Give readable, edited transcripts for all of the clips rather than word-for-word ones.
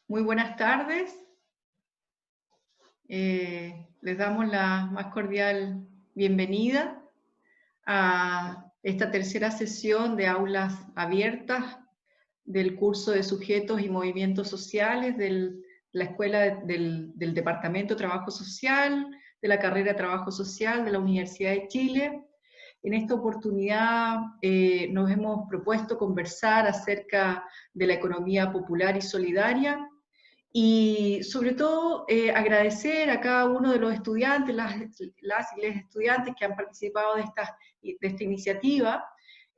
Muy buenas tardes. Les damos la más cordial bienvenida a esta tercera sesión de aulas abiertas del curso de Sujetos y Movimientos Sociales de la Escuela del Departamento de Trabajo Social, de la carrera de Trabajo Social de la Universidad de Chile. En esta oportunidad nos hemos propuesto conversar acerca de la economía popular y solidaria, y sobre todo agradecer a cada uno de los estudiantes, las y les estudiantes que han participado de esta iniciativa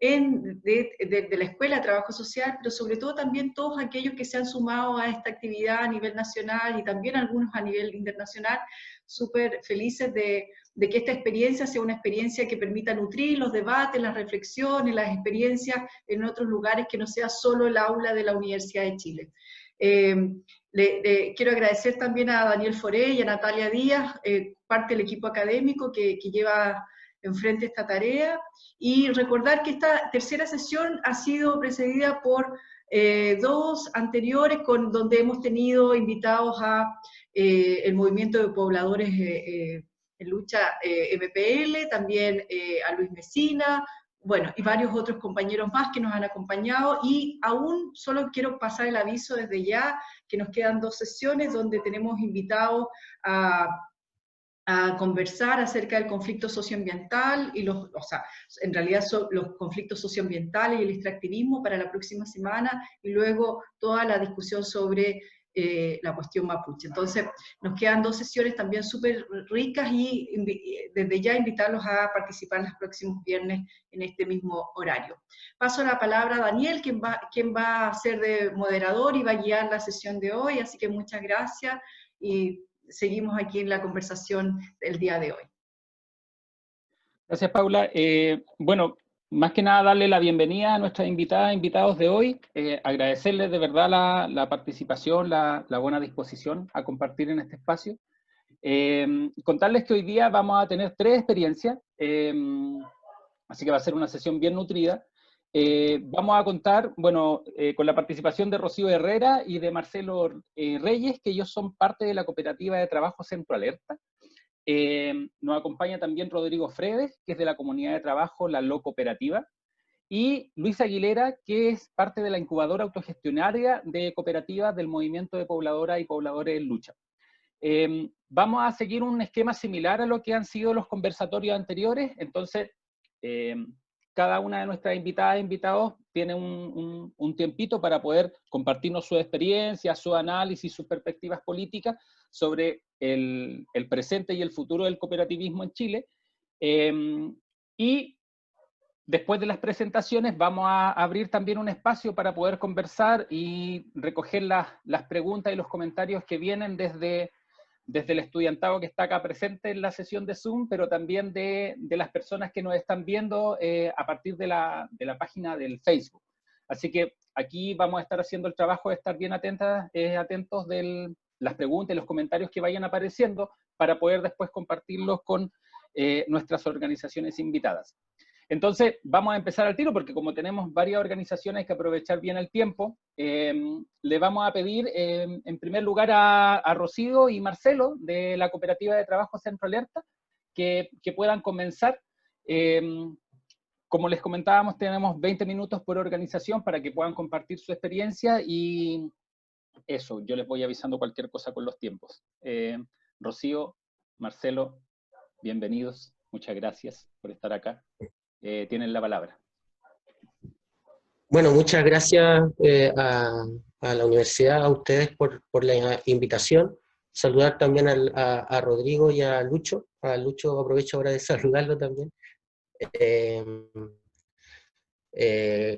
de la Escuela de Trabajo Social, pero sobre todo también todos aquellos que se han sumado a esta actividad a nivel nacional y también algunos a nivel internacional, súper felices de que esta experiencia sea una experiencia que permita nutrir los debates, las reflexiones, las experiencias en otros lugares, que no sea solo el aula de la Universidad de Chile. Quiero agradecer también a Daniel Foré y a Natalia Díaz, parte del equipo académico que lleva enfrente esta tarea, y recordar que esta tercera sesión ha sido precedida por dos anteriores, donde hemos tenido invitados a el Movimiento de Pobladores en Lucha MPL, también a Luis Mesina, bueno, y varios otros compañeros más que nos han acompañado, y aún solo quiero pasar el aviso desde ya, que nos quedan dos sesiones donde tenemos invitados a conversar acerca del conflicto socioambiental y en realidad son los conflictos socioambientales y el extractivismo para la próxima semana, y luego toda la discusión sobre la cuestión mapuche. Entonces, nos quedan dos sesiones también súper ricas, y desde ya invitarlos a participar los próximos viernes en este mismo horario. Paso la palabra a Daniel, quien va a ser de moderador y va a guiar la sesión de hoy, así que muchas gracias, y seguimos aquí en la conversación del día de hoy. Gracias, Paula. Bueno, más que nada darle la bienvenida a nuestras invitadas e invitados de hoy, agradecerles de verdad la participación, la buena disposición a compartir en este espacio. Contarles que hoy día vamos a tener tres experiencias, así que va a ser una sesión bien nutrida. Vamos a contar, bueno, con la participación de Rocío Herrera y de Marcelo Reyes, que ellos son parte de la cooperativa de trabajo Centro Alerta. Nos acompaña también Rodrigo Fredes, que es de la comunidad de trabajo La Lo Cooperativa, y Luis Aguilera, que es parte de la incubadora autogestionaria de cooperativas del Movimiento de Pobladoras y Pobladores en Lucha. Vamos a seguir un esquema similar a lo que han sido los conversatorios anteriores. Entonces, cada una de nuestras invitadas e invitados tiene un tiempito para poder compartirnos su experiencia, su análisis, sus perspectivas políticas sobre el presente y el futuro del cooperativismo en Chile. Y después de las presentaciones vamos a abrir también un espacio para poder conversar y recoger las preguntas y los comentarios que vienen desde el estudiantado que está acá presente en la sesión de Zoom, pero también de las personas que nos están viendo a partir de la página del Facebook. Así que aquí vamos a estar haciendo el trabajo de estar bien atentos de las preguntas y los comentarios que vayan apareciendo, para poder después compartirlos con nuestras organizaciones invitadas. Entonces, vamos a empezar al tiro, porque como tenemos varias organizaciones, hay que aprovechar bien el tiempo. Le vamos a pedir, en primer lugar, a Rocío y Marcelo, de la Cooperativa de Trabajo Centro Alerta, que puedan comenzar. Como les comentábamos, tenemos 20 minutos por organización para que puedan compartir su experiencia, y eso, yo les voy avisando cualquier cosa con los tiempos. Rocío, Marcelo, bienvenidos. Muchas gracias por estar acá. Tienen la palabra. Bueno, muchas gracias a la universidad, a ustedes por la invitación. Saludar también a Rodrigo y a Lucho. A Lucho aprovecho ahora de saludarlo también.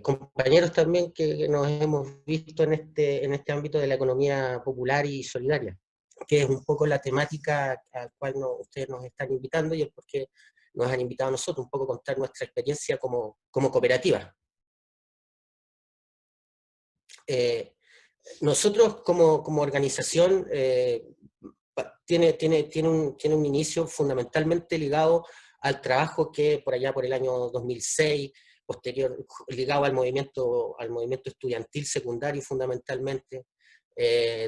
Compañeros también que nos hemos visto en este ámbito de la economía popular y solidaria, que es un poco la temática a la cual ustedes nos están invitando, y el por qué nos han invitado a nosotros, un poco contar nuestra experiencia como cooperativa. Nosotros como organización tiene un inicio fundamentalmente ligado al trabajo que por allá por el año 2006, ligado al movimiento estudiantil secundario fundamentalmente,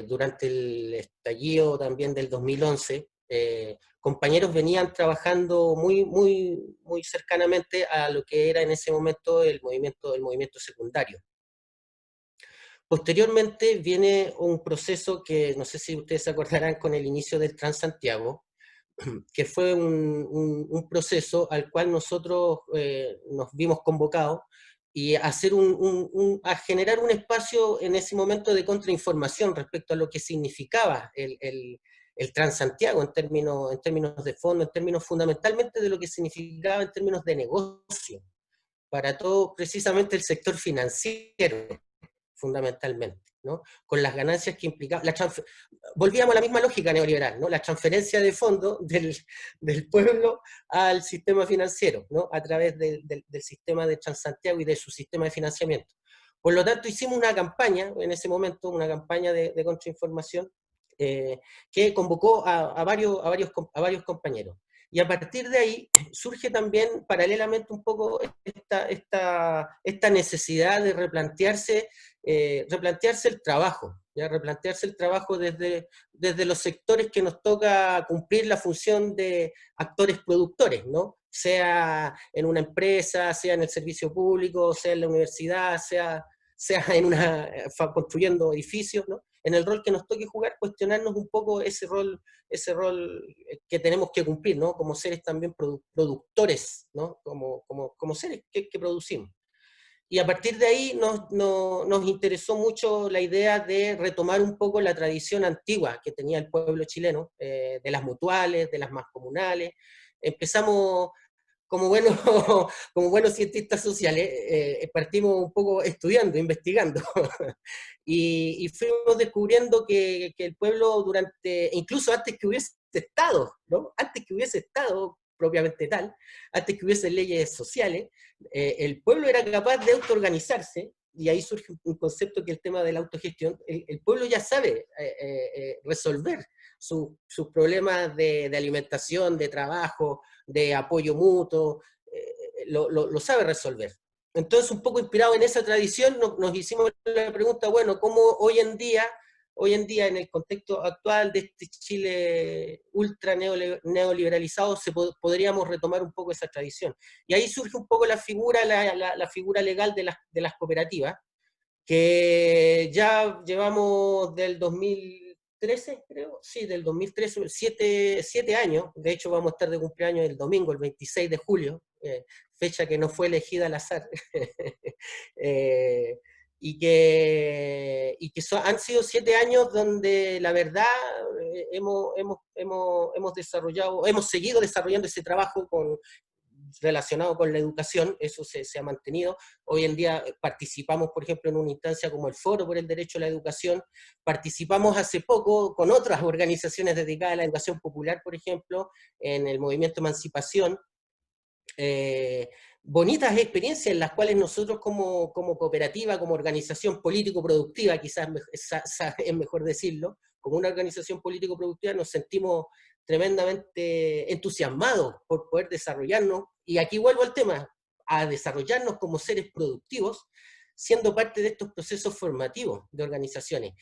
durante el estallido también del 2011, compañeros venían trabajando muy cercanamente a lo que era en ese momento el movimiento secundario. Posteriormente viene un proceso que no sé si ustedes se acordarán con el inicio del Transantiago, que fue un proceso al cual nosotros nos vimos convocados y a generar un espacio en ese momento de contrainformación respecto a lo que significaba el Transantiago en términos de fondo, en términos fundamentalmente de lo que significaba en términos de negocio, para todo precisamente el sector financiero, fundamentalmente, ¿no? Con las ganancias que implicaba, volvíamos a la misma lógica neoliberal, ¿no? La transferencia de fondos del pueblo al sistema financiero, ¿no? A través del sistema de Transantiago y de su sistema de financiamiento. Por lo tanto, hicimos una campaña, en ese momento, una campaña de contrainformación, que convocó a varios compañeros. Y a partir de ahí surge también paralelamente un poco esta necesidad de replantearse el trabajo, ¿ya? Replantearse el trabajo desde los sectores que nos toca cumplir la función de actores productores, ¿no? Sea en una empresa, sea en el servicio público, sea en la universidad, sea construyendo edificios, ¿no? En el rol que nos toque jugar, cuestionarnos un poco ese rol que tenemos que cumplir, ¿no? Como seres también productores, ¿no? Como seres que producimos. Y a partir de ahí nos interesó mucho la idea de retomar un poco la tradición antigua que tenía el pueblo chileno, de las mutuales, de las mancomunales. Empezamos como buenos, como buenos cientistas sociales, partimos un poco estudiando, investigando, y fuimos descubriendo que el pueblo incluso antes que hubiese Estado, ¿no? Antes que hubiese Estado propiamente tal, antes que hubiese leyes sociales, el pueblo era capaz de autoorganizarse, y ahí surge un concepto que es el tema de la autogestión. El pueblo ya sabe resolver sus problemas de alimentación, de trabajo, de apoyo mutuo, lo sabe resolver. Entonces, un poco inspirado en esa tradición, nos hicimos la pregunta, bueno, ¿cómo hoy en día, en el contexto actual de este Chile ultra neoliberalizado, podríamos retomar un poco esa tradición? Y ahí surge un poco la figura legal de las cooperativas, que ya llevamos del 2013, creo, sí, del 2013, 7 años. De hecho vamos a estar de cumpleaños el domingo, el 26 de julio, fecha que no fue elegida al azar, y que han sido 7 años donde la verdad hemos seguido desarrollando ese trabajo relacionado con la educación. Eso se ha mantenido. Hoy en día participamos, por ejemplo, en una instancia como el Foro por el Derecho a la Educación. Participamos hace poco con otras organizaciones dedicadas a la educación popular, por ejemplo, en el movimiento Emancipación. Bonitas experiencias en las cuales nosotros como cooperativa, como organización político-productiva, quizás es mejor decirlo, como una organización político-productiva nos sentimos tremendamente entusiasmados por poder desarrollarnos, y aquí vuelvo al tema, a desarrollarnos como seres productivos, siendo parte de estos procesos formativos de organizaciones.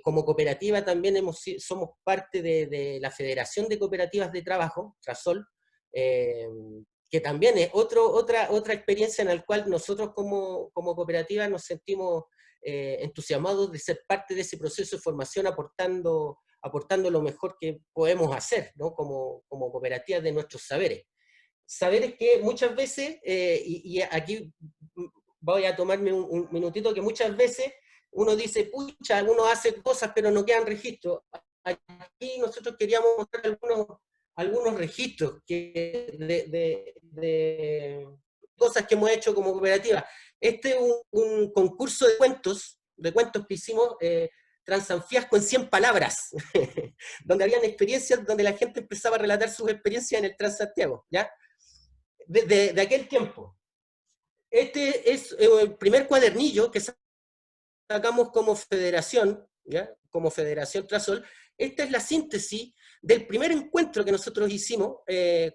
Como cooperativa también somos parte de la Federación de Cooperativas de Trabajo, Trasol, que también es otra experiencia en la cual nosotros como cooperativa nos sentimos entusiasmados de ser parte de ese proceso de formación, aportando lo mejor que podemos hacer, ¿no? Como cooperativa de nuestros saberes. Saberes que muchas veces, y aquí voy a tomarme un minutito, que muchas veces uno dice, pucha, uno hace cosas pero no quedan registros. Aquí nosotros queríamos mostrar algunos registros de cosas que hemos hecho como cooperativa. Este es un concurso de cuentos que hicimos, Transanfiasco en 100 palabras, donde habían experiencias, donde la gente empezaba a relatar sus experiencias en el Transantiago, ¿ya? De aquel tiempo. Este es el primer cuadernillo que sacamos como federación, ¿ya? Como Federación Trasol. Esta es la síntesis del primer encuentro que nosotros hicimos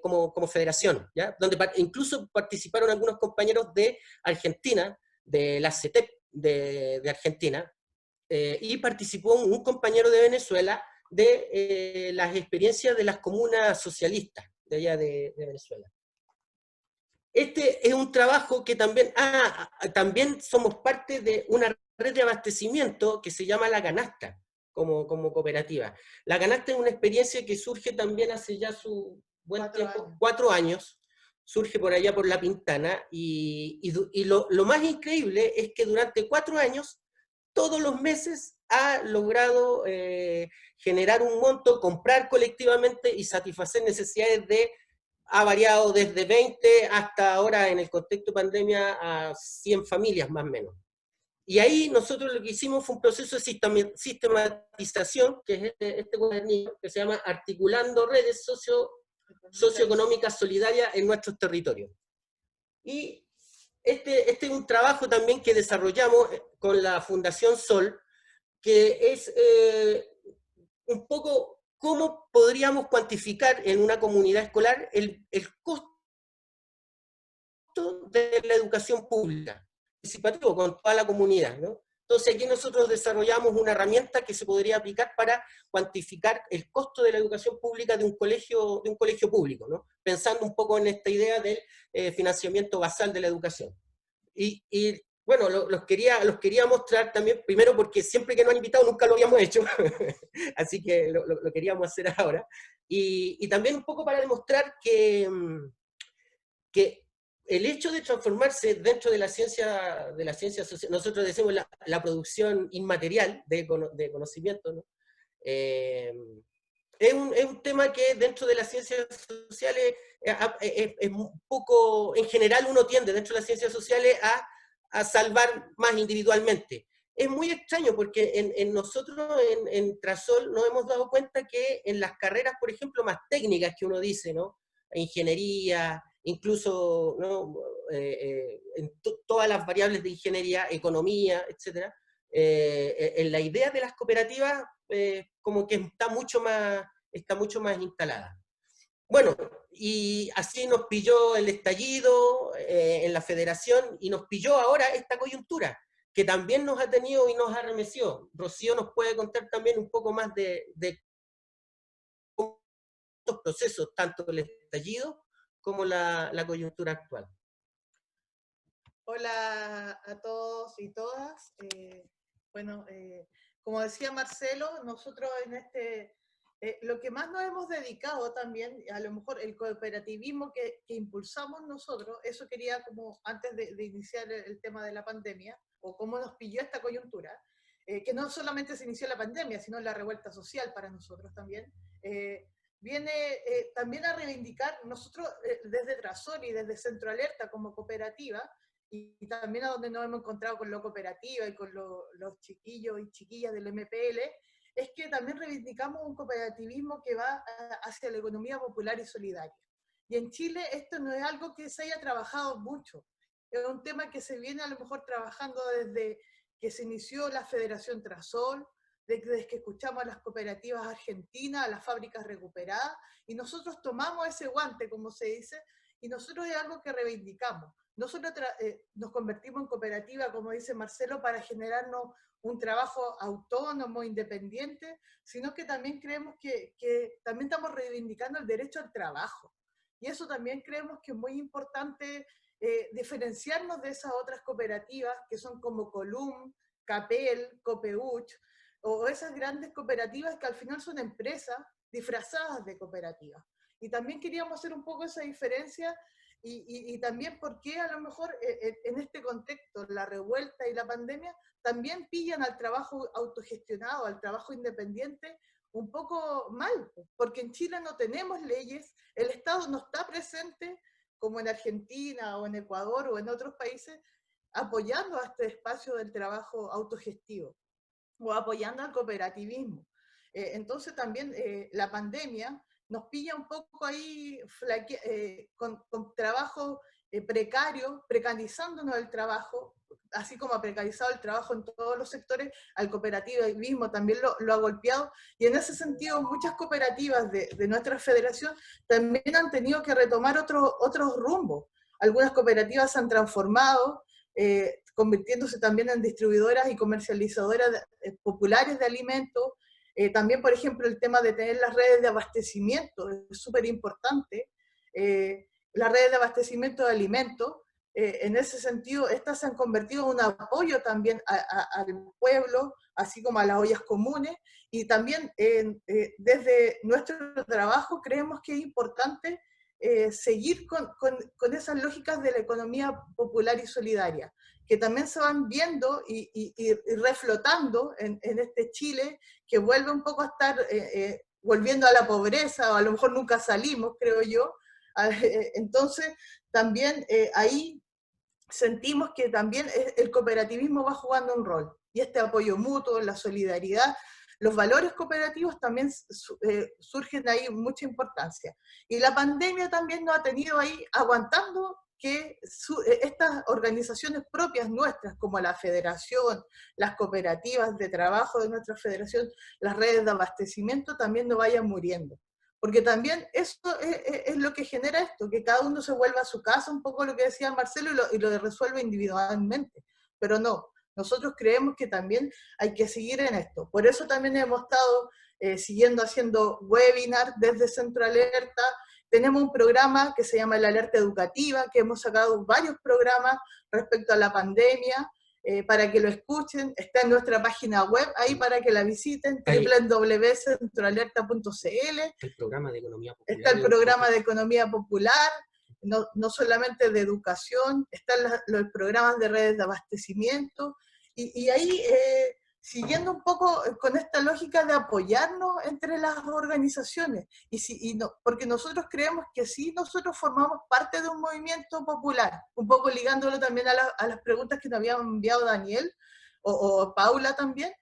como federación, ¿ya? Donde incluso participaron algunos compañeros de Argentina, de la CETEP de Argentina, y participó un compañero de Venezuela de las experiencias de las comunas socialistas de allá de Venezuela. Este es un trabajo que también, también somos parte de una red de abastecimiento que se llama La Canasta, como cooperativa. La Canasta es una experiencia que surge también hace ya su buen tiempo, 4 años, surge por allá por La Pintana, y lo más increíble es que durante 4 años, todos los meses ha logrado generar un monto, comprar colectivamente y satisfacer necesidades ha variado desde 20 hasta ahora, en el contexto de pandemia, a 100 familias más o menos. Y ahí nosotros lo que hicimos fue un proceso de sistematización, que es este cuadernillo, que se llama Articulando Redes Socioeconómicas Solidarias en nuestros territorios. Y este es un trabajo también que desarrollamos con la Fundación Sol, que es un poco cómo podríamos cuantificar en una comunidad escolar el costo de la educación pública, participativo con toda la comunidad, ¿no? Entonces aquí nosotros desarrollamos una herramienta que se podría aplicar para cuantificar el costo de la educación pública de un colegio público, ¿no? Pensando un poco en esta idea del financiamiento basal de la educación. Y bueno, los quería mostrar también, primero porque siempre que nos han invitado nunca lo habíamos hecho, así que lo queríamos hacer ahora, y también un poco para demostrar que el hecho de transformarse dentro de la ciencia social, nosotros decimos la producción inmaterial de conocimiento, ¿no? Es un tema que dentro de las ciencias sociales es un poco, en general uno tiende dentro de las ciencias sociales a salvar más individualmente. Es muy extraño porque en nosotros, en Trasol, nos hemos dado cuenta que en las carreras, por ejemplo, más técnicas que uno dice, ¿no? Ingeniería, incluso, ¿no? En todas las variables de ingeniería, economía, etc. En la idea de las cooperativas, como que está mucho más instalada. Bueno, y así nos pilló el estallido en la federación, y nos pilló ahora esta coyuntura, que también nos ha tenido y nos arremeció. Rocío nos puede contar también un poco más de estos procesos, tanto el estallido como la coyuntura actual. Hola a todos y todas. Bueno, como decía Marcelo, nosotros en lo que más nos hemos dedicado también, a lo mejor el cooperativismo que impulsamos nosotros, eso quería, como antes de iniciar el tema de la pandemia, o cómo nos pilló esta coyuntura, que no solamente se inició la pandemia, sino la revuelta social para nosotros también, viene también a reivindicar, nosotros desde Trasol y desde Centro Alerta como cooperativa, y también a donde nos hemos encontrado con la cooperativa y con los chiquillos y chiquillas del MPL, es que también reivindicamos un cooperativismo que va hacia la economía popular y solidaria. Y en Chile esto no es algo que se haya trabajado mucho, es un tema que se viene a lo mejor trabajando desde que se inició la Federación Trasol, desde que escuchamos a las cooperativas argentinas, a las fábricas recuperadas, y nosotros tomamos ese guante, como se dice, y nosotros es algo que reivindicamos. Nosotros nos convertimos en cooperativa, como dice Marcelo, para generarnos un trabajo autónomo, independiente, sino que también creemos que también estamos reivindicando el derecho al trabajo. Y eso también creemos que es muy importante diferenciarnos de esas otras cooperativas que son como Colum, Capel, Copeuch, o esas grandes cooperativas que al final son empresas disfrazadas de cooperativas. Y también queríamos hacer un poco esa diferencia, y también porque a lo mejor en este contexto, la revuelta y la pandemia, también pillan al trabajo autogestionado, al trabajo independiente, un poco mal, porque en Chile no tenemos leyes, el Estado no está presente, como en Argentina o en Ecuador o en otros países, apoyando a este espacio del trabajo autogestivo, o apoyando al cooperativismo. Entonces también la pandemia nos pilla un poco ahí con trabajo precario, precarizándonos el trabajo, así como ha precarizado el trabajo en todos los sectores, al cooperativismo también lo ha golpeado, y en ese sentido muchas cooperativas de nuestra federación también han tenido que retomar otros rumbos. Algunas cooperativas se han transformado, convirtiéndose también en distribuidoras y comercializadoras populares de alimentos. También, por ejemplo, el tema de tener las redes de abastecimiento es súper importante. Las redes de abastecimiento de alimentos, en ese sentido, estas se han convertido en un apoyo también al pueblo, así como a las ollas comunes, y también desde nuestro trabajo creemos que es importante seguir con esas lógicas de la economía popular y solidaria, que también se van viendo y reflotando en este Chile, que vuelve un poco a estar volviendo a la pobreza, o a lo mejor nunca salimos, creo yo. Entonces, también ahí sentimos que también el cooperativismo va jugando un rol, y este apoyo mutuo, la solidaridad, los valores cooperativos también surgen ahí mucha importancia. Y la pandemia también nos ha tenido ahí aguantando que estas organizaciones propias nuestras, como la federación, las cooperativas de trabajo de nuestra federación, las redes de abastecimiento, también no vayan muriendo. Porque también eso es lo que genera esto, que cada uno se vuelva a su casa, un poco lo que decía Marcelo, y lo resuelve individualmente. Pero no, nosotros creemos que también hay que seguir en esto. Por eso también hemos estado siguiendo haciendo webinars desde Centro Alerta. Tenemos un programa que se llama La Alerta Educativa, que hemos sacado varios programas respecto a la pandemia, para que lo escuchen. Está en nuestra página web, ahí para que la visiten, www.centroalerta.cl. El programa de economía popular. Está el programa de economía popular, no solamente de educación, están los programas de redes de abastecimiento, y ahí, siguiendo un poco con esta lógica de apoyarnos entre las organizaciones, porque nosotros creemos que sí, nosotros formamos parte de un movimiento popular, un poco ligándolo también a las preguntas que nos había enviado Daniel, o Paula también,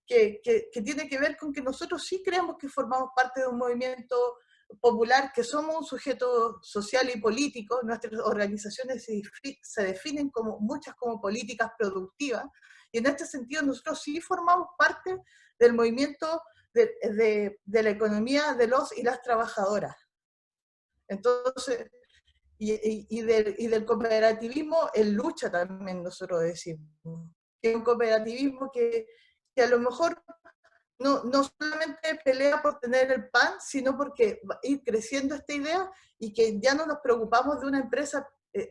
que tiene que ver con que nosotros sí creemos que formamos parte de un movimiento popular, que somos un sujeto social y político. Nuestras organizaciones se definen muchas como políticas productivas, y en este sentido nosotros sí formamos parte del movimiento de la economía de los y las trabajadoras. Entonces, y del cooperativismo en lucha también, nosotros decimos, que es un cooperativismo que a lo mejor no solamente pelea por tener el pan, sino porque va a ir creciendo esta idea, y que ya no nos preocupamos de una empresa,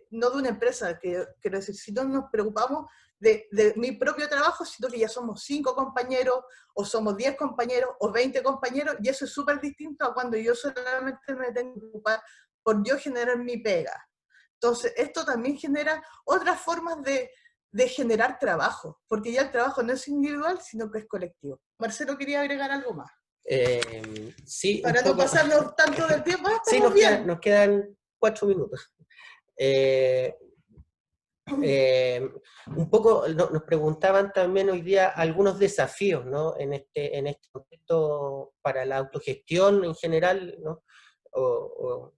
no de una empresa, quiero decir, sino nos preocupamos de mi propio trabajo, sino que ya somos 5 compañeros, o somos 10 compañeros, o 20 compañeros, y eso es súper distinto a cuando yo solamente me tengo que preocupar por yo generar mi pega. Entonces, esto también genera otras formas de generar trabajo, porque ya el trabajo no es individual, sino que es colectivo. Marcelo, ¿quería agregar algo más? Sí. Para no pasarnos tanto del tiempo. Sí, nos quedan 4 minutos. Un poco nos preguntaban también hoy día algunos desafíos, ¿no? en este contexto para la autogestión en general, ¿no? o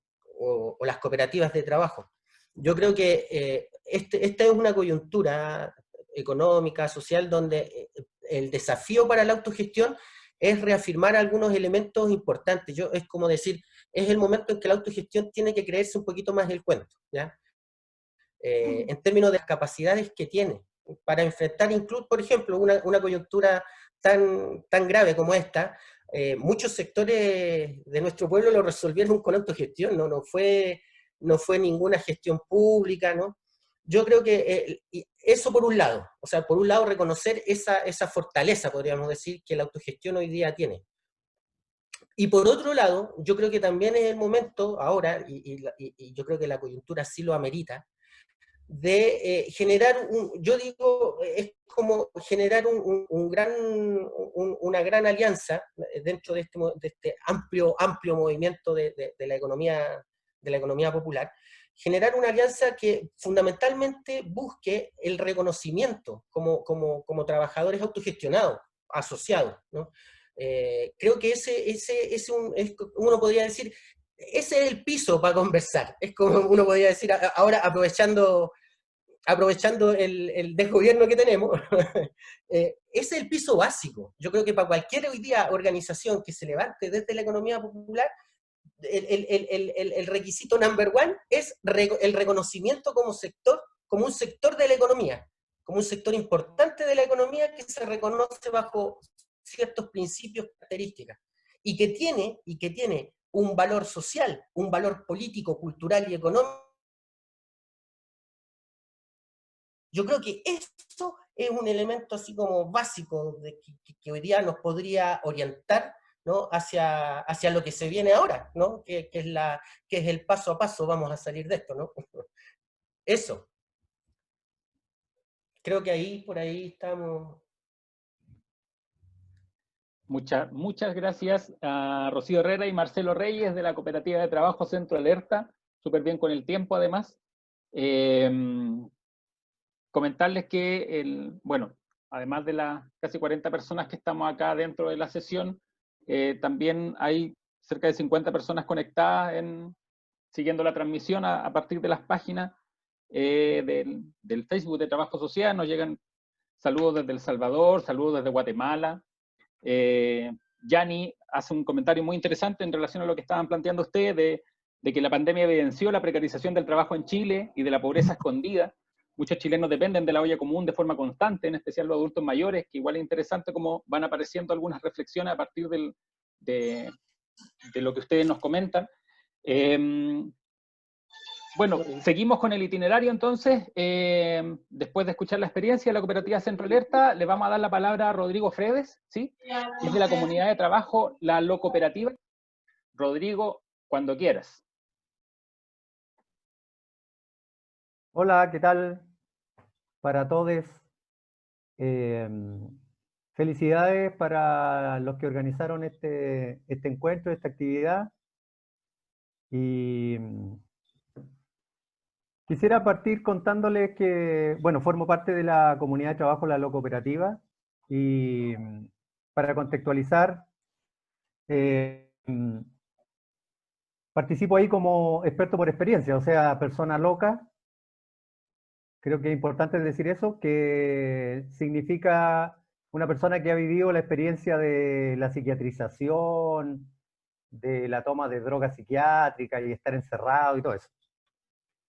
las cooperativas de trabajo. Yo creo que esta es una coyuntura económica, social, donde el desafío para la autogestión es reafirmar algunos elementos importantes. Es como decir, es el momento en que la autogestión tiene que creerse un poquito más el cuento, ¿ya? En términos de las capacidades que tiene para enfrentar, incluso, por ejemplo, una coyuntura tan grave como esta. Muchos sectores de nuestro pueblo lo resolvieron con autogestión, no fue ninguna gestión pública, ¿no? Yo creo que eso por un lado, o sea, por un lado reconocer esa fortaleza, podríamos decir, que la autogestión hoy día tiene. Y por otro lado, yo creo que también es el momento ahora, y yo creo que la coyuntura sí lo amerita, de generar es como generar una gran alianza dentro de este amplio movimiento de la economía popular, generar una alianza que fundamentalmente busque el reconocimiento como trabajadores autogestionados, asociados, ¿no? Creo que uno podría decir, ese es el piso para conversar. Es como uno podría decir, ahora aprovechando el desgobierno que tenemos, ese es el piso básico. Yo creo que para cualquier hoy día organización que se levante desde la economía popular, el requisito number 1 es el reconocimiento como sector como un sector de la economía, como un sector importante de la economía que se reconoce bajo ciertos principios, características, y que tiene un valor social, un valor político, cultural y económico. Yo creo que eso es un elemento así como básico que hoy día nos podría orientar, ¿no? hacia lo que se viene ahora, ¿no? que es el paso a paso, vamos a salir de esto, ¿no? Eso. Creo que por ahí estamos. Muchas gracias a Rocío Herrera y Marcelo Reyes de la Cooperativa de Trabajo Centro Alerta, súper bien con el tiempo además. Comentarles que, bueno, además de las casi 40 personas que estamos acá dentro de la sesión, también hay cerca de 50 personas conectadas siguiendo la transmisión a partir de las páginas del Facebook de Trabajo Social. Nos llegan saludos desde El Salvador, saludos desde Guatemala. Yanni hace un comentario muy interesante en relación a lo que estaban planteando ustedes, de que la pandemia evidenció la precarización del trabajo en Chile y de la pobreza escondida. Muchos chilenos dependen de la olla común de forma constante, en especial los adultos mayores, que igual es interesante cómo van apareciendo algunas reflexiones a partir de lo que ustedes nos comentan. Bueno, seguimos con el itinerario entonces. Después de escuchar la experiencia de la Cooperativa Centro Alerta, le vamos a dar la palabra a Rodrigo Fredes, ¿sí? Es de la comunidad de trabajo La Locooperativa. Rodrigo, cuando quieras. Hola, ¿qué tal? Para todos, felicidades para los que organizaron este encuentro, esta actividad. Y quisiera partir contándoles que, bueno, formo parte de la comunidad de trabajo La Locooperativa, y para contextualizar, participo ahí como experto por experiencia, o sea, persona loca. Creo que es importante decir eso, que significa una persona que ha vivido la experiencia de la psiquiatrización, de la toma de drogas psiquiátricas y estar encerrado y todo eso.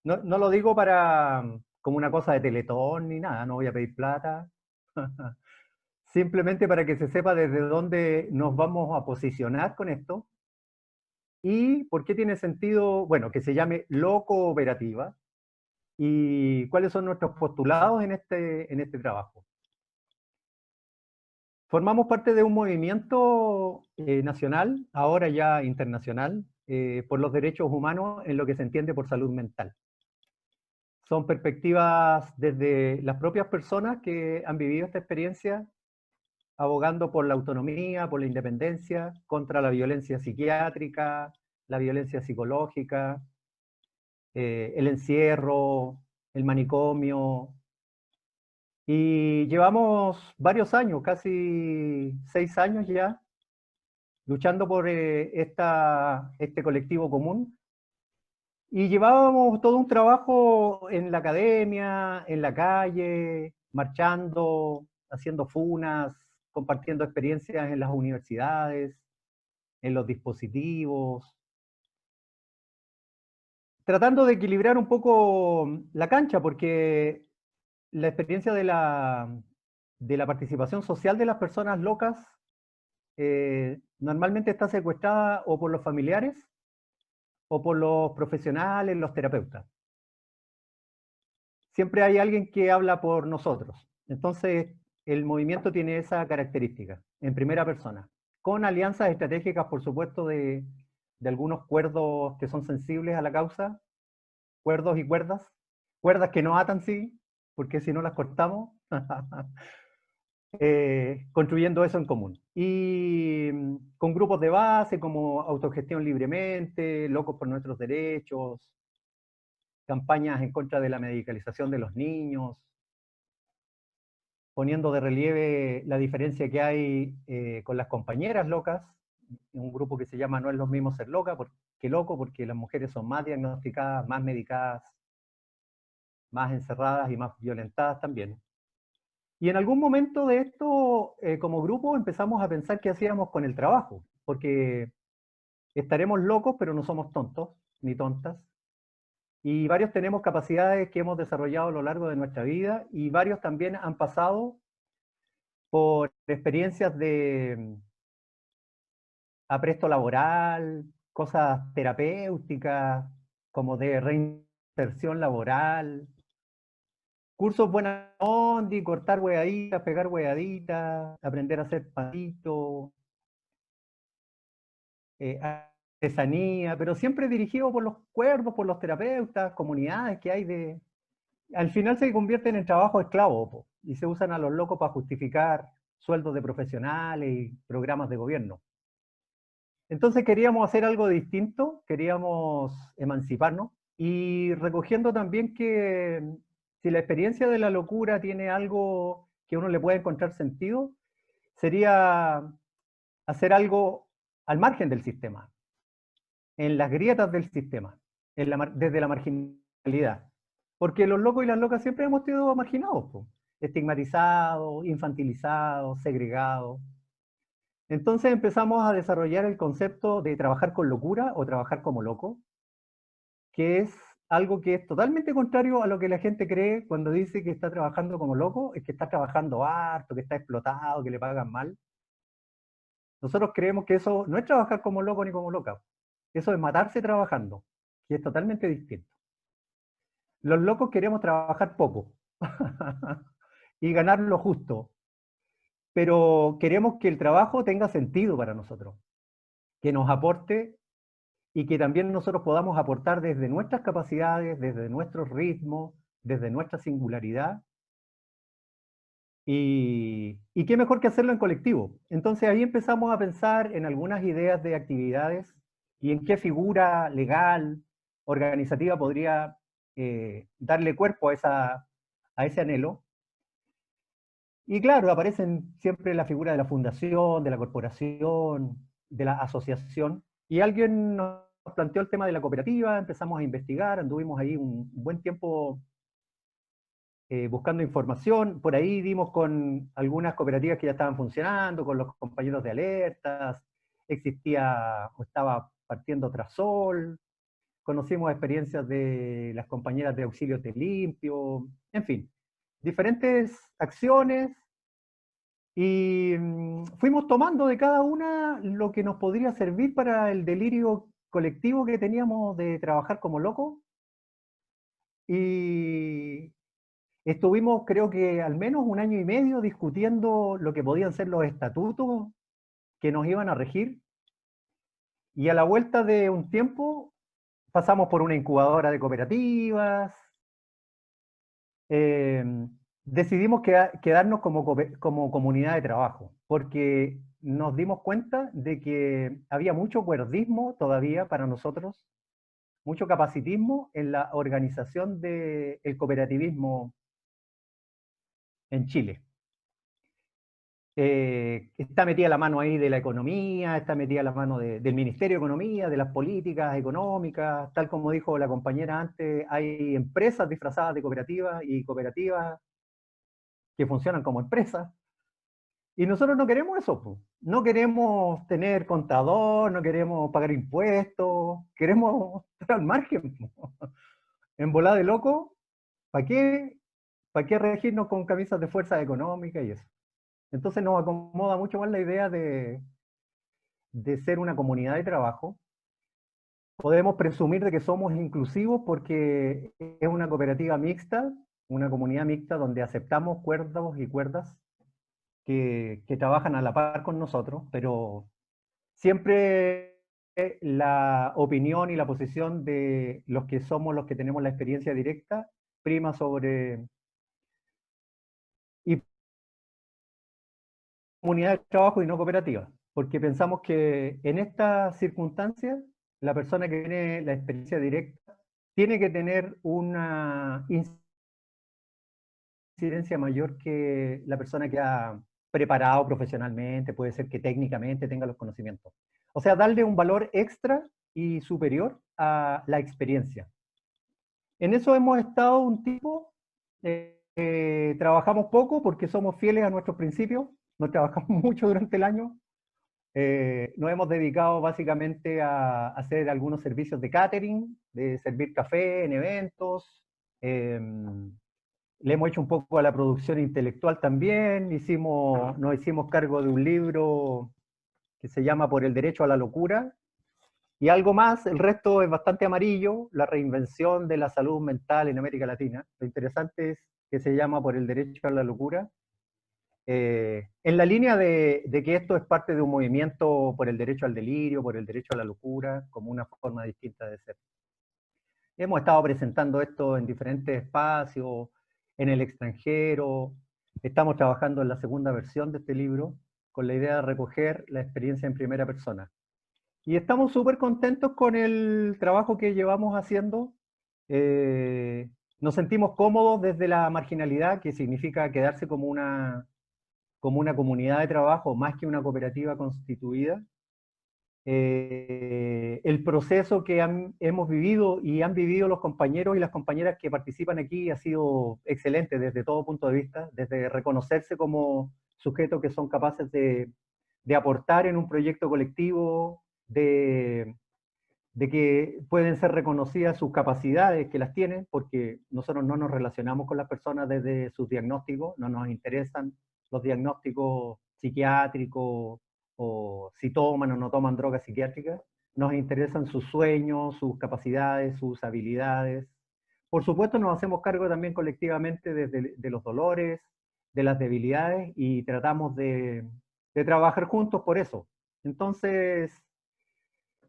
No lo digo como una cosa de Teletón ni nada, no voy a pedir plata. Simplemente para que se sepa desde dónde nos vamos a posicionar con esto y por qué tiene sentido, bueno, que se llame Locooperativa. ¿Y cuáles son nuestros postulados en este trabajo? Formamos parte de un movimiento nacional, ahora ya internacional, por los derechos humanos en lo que se entiende por salud mental. Son perspectivas desde las propias personas que han vivido esta experiencia, abogando por la autonomía, por la independencia, contra la violencia psiquiátrica, la violencia psicológica, el encierro, el manicomio. Y llevamos varios años, casi 6 años ya, luchando por este colectivo común. Y llevábamos todo un trabajo en la academia, en la calle, marchando, haciendo funas, compartiendo experiencias en las universidades, en los dispositivos, tratando de equilibrar un poco la cancha, porque la experiencia de la participación social de las personas locas normalmente está secuestrada o por los familiares o por los profesionales, los terapeutas. Siempre hay alguien que habla por nosotros. Entonces, el movimiento tiene esa característica, en primera persona, con alianzas estratégicas, por supuesto, de algunos cuerdos que son sensibles a la causa, cuerdos y cuerdas que no atan, sí, porque si no las cortamos, construyendo eso en común. Y con grupos de base como Autogestión Libremente, Locos por Nuestros Derechos, campañas en contra de la medicalización de los niños, poniendo de relieve la diferencia que hay con las compañeras locas, un grupo que se llama No es lo mismo ser loca que loco, porque las mujeres son más diagnosticadas, más medicadas, más encerradas y más violentadas también. Y en algún momento de esto, como grupo, empezamos a pensar qué hacíamos con el trabajo, porque estaremos locos, pero no somos tontos ni tontas. Y varios tenemos capacidades que hemos desarrollado a lo largo de nuestra vida y varios también han pasado por experiencias de apresto laboral, cosas terapéuticas, como de reinserción laboral, cursos buena onda, cortar hueaditas, pegar hueaditas, aprender a hacer patitos, artesanía, pero siempre dirigido por los cuerdos, por los terapeutas, comunidades que hay de... Al final se convierten en trabajo esclavo, po, y se usan a los locos para justificar sueldos de profesionales y programas de gobierno. Entonces queríamos hacer algo distinto, queríamos emanciparnos, y recogiendo también que si la experiencia de la locura tiene algo que uno le puede encontrar sentido, sería hacer algo al margen del sistema, en las grietas del sistema, desde la marginalidad. Porque los locos y las locas siempre hemos sido marginados, po, estigmatizados, infantilizados, segregados. Entonces empezamos a desarrollar el concepto de trabajar con locura o trabajar como loco, que es algo que es totalmente contrario a lo que la gente cree cuando dice que está trabajando como loco, es que está trabajando harto, que está explotado, que le pagan mal. Nosotros creemos que eso no es trabajar como loco ni como loca, eso es matarse trabajando, que es totalmente distinto. Los locos queremos trabajar poco y ganar lo justo, pero queremos que el trabajo tenga sentido para nosotros, que nos aporte y que también nosotros podamos aportar desde nuestras capacidades, desde nuestros ritmos, desde nuestra singularidad. Y qué mejor que hacerlo en colectivo. Entonces ahí empezamos a pensar en algunas ideas de actividades y en qué figura legal, organizativa podría darle cuerpo a ese anhelo. Y claro, aparecen siempre la figura de la fundación, de la corporación, de la asociación. Y alguien nos planteó el tema de la cooperativa, empezamos a investigar, anduvimos ahí un buen tiempo buscando información. Por ahí dimos con algunas cooperativas que ya estaban funcionando, con los compañeros de alertas, existía o estaba partiendo Trasol, conocimos experiencias de las compañeras de Auxilio Te Limpio, en fin, diferentes acciones, y fuimos tomando de cada una lo que nos podría servir para el delirio colectivo que teníamos de trabajar como locos. Y estuvimos, creo que al menos un año y medio, discutiendo lo que podían ser los estatutos que nos iban a regir. Y a la vuelta de un tiempo pasamos por una incubadora de cooperativas. Decidimos quedarnos como comunidad de trabajo, porque nos dimos cuenta de que había mucho cuerdismo todavía para nosotros, mucho capacitismo en la organización del cooperativismo en Chile. Está metida la mano ahí de la economía, está metida la mano del Ministerio de Economía, de las políticas económicas, tal como dijo la compañera antes, hay empresas disfrazadas de cooperativas y cooperativas que funcionan como empresas. Y nosotros no queremos eso, po. No queremos tener contador, no queremos pagar impuestos, queremos estar al margen, po. En volada de loco, ¿para qué regirnos con camisas de fuerza económica y eso? Entonces nos acomoda mucho más la idea de ser una comunidad de trabajo. Podemos presumir de que somos inclusivos porque es una cooperativa mixta, una comunidad mixta donde aceptamos cuerdos y cuerdas que trabajan a la par con nosotros, pero siempre la opinión y la posición de los que somos los que tenemos la experiencia directa prima sobre... Y comunidad de trabajo y no cooperativa, porque pensamos que en estas circunstancias la persona que tiene la experiencia directa tiene que tener una incidencia mayor que la persona que ha preparado profesionalmente, puede ser que técnicamente tenga los conocimientos. O sea, darle un valor extra y superior a la experiencia. En eso hemos estado un tiempo, trabajamos poco porque somos fieles a nuestros principios, no trabajamos mucho durante el año, Nos hemos dedicado básicamente a hacer algunos servicios de catering, de servir café en eventos. Le hemos hecho un poco a la producción intelectual también. Nos hicimos cargo de un libro que se llama Por el derecho a la locura. Y algo más, el resto es bastante amarillo, la reinvención de la salud mental en América Latina. Lo interesante es que se llama Por el derecho a la locura. En la línea de que esto es parte de un movimiento por el derecho al delirio, por el derecho a la locura, como una forma distinta de ser. Hemos estado presentando esto en diferentes espacios, en el extranjero. Estamos trabajando en la segunda versión de este libro, con la idea de recoger la experiencia en primera persona. Y estamos súper contentos con el trabajo que llevamos haciendo. Nos sentimos cómodos desde la marginalidad, que significa quedarse como una comunidad de trabajo más que una cooperativa constituida. El proceso que hemos vivido y han vivido los compañeros y las compañeras que participan aquí ha sido excelente desde todo punto de vista, desde reconocerse como sujetos que son capaces de aportar en un proyecto colectivo, de que pueden ser reconocidas sus capacidades, que las tienen, porque nosotros no nos relacionamos con las personas desde sus diagnósticos, no nos interesan los diagnósticos psiquiátricos o si toman o no toman drogas psiquiátricas, nos interesan sus sueños, sus capacidades, sus habilidades. Por supuesto nos hacemos cargo también colectivamente de los dolores, de las debilidades y tratamos de trabajar juntos por eso. Entonces,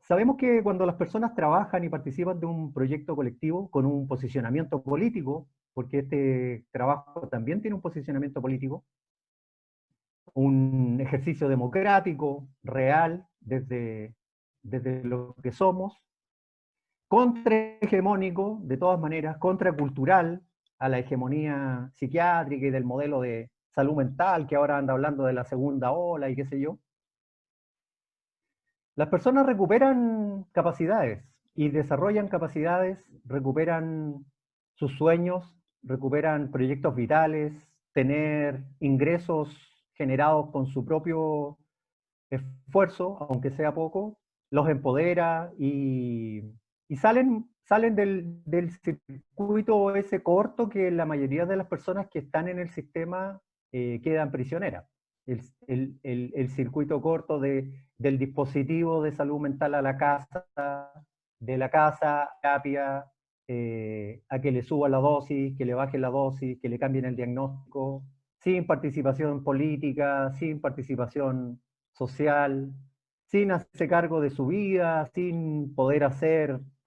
sabemos que cuando las personas trabajan y participan de un proyecto colectivo con un posicionamiento político, porque este trabajo también tiene un posicionamiento político, un ejercicio democrático, real, desde lo que somos, contrahegemónico, de todas maneras, contracultural a la hegemonía psiquiátrica y del modelo de salud mental, que ahora anda hablando de la segunda ola y qué sé yo. Las personas recuperan capacidades y desarrollan capacidades, recuperan sus sueños, recuperan proyectos vitales, tener ingresos generados con su propio esfuerzo, aunque sea poco, los empodera y salen del circuito ese corto que la mayoría de las personas que están en el sistema quedan prisioneras. El circuito corto del dispositivo de salud mental a la casa, de la casa a terapia, a que le suba la dosis, que le baje la dosis, que le cambien el diagnóstico, sin participación política, sin participación social, sin hacerse cargo de su vida, sin poder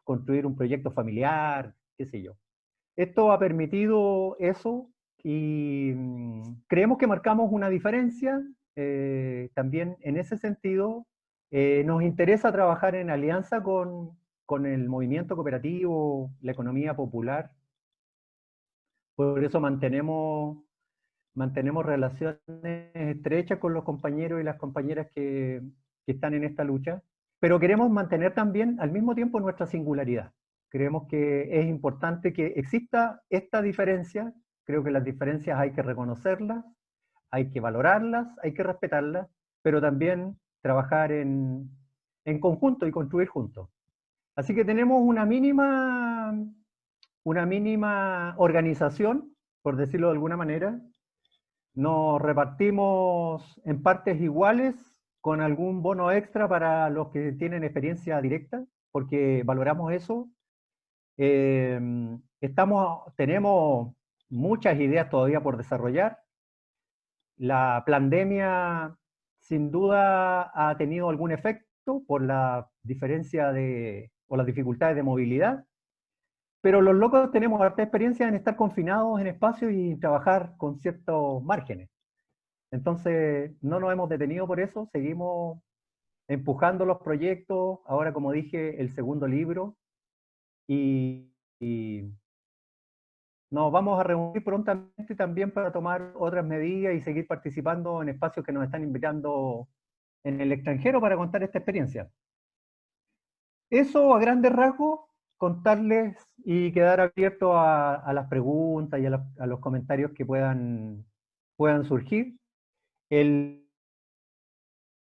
construir un proyecto familiar, qué sé yo. Esto ha permitido eso y creemos que marcamos una diferencia. También en ese sentido, nos interesa trabajar en alianza con el movimiento cooperativo, la economía popular. Por eso mantenemos relaciones estrechas con los compañeros y las compañeras que están en esta lucha, pero queremos mantener también al mismo tiempo nuestra singularidad. Creemos que es importante que exista esta diferencia. Creo que las diferencias hay que reconocerlas, hay que valorarlas, hay que respetarlas, pero también trabajar en conjunto y construir juntos. Así que tenemos una mínima organización, por decirlo de alguna manera. Nos repartimos en partes iguales con algún bono extra para los que tienen experiencia directa, porque valoramos eso. Tenemos muchas ideas todavía por desarrollar. La pandemia sin duda ha tenido algún efecto por la diferencia o las dificultades de movilidad, pero los locos tenemos harta experiencia en estar confinados en espacios y trabajar con ciertos márgenes. Entonces, no nos hemos detenido por eso, seguimos empujando los proyectos, ahora como dije, el segundo libro, y nos vamos a reunir prontamente también para tomar otras medidas y seguir participando en espacios que nos están invitando en el extranjero para contar esta experiencia. Eso a grandes rasgos, contarles y quedar abierto a las preguntas y a los comentarios que puedan surgir. El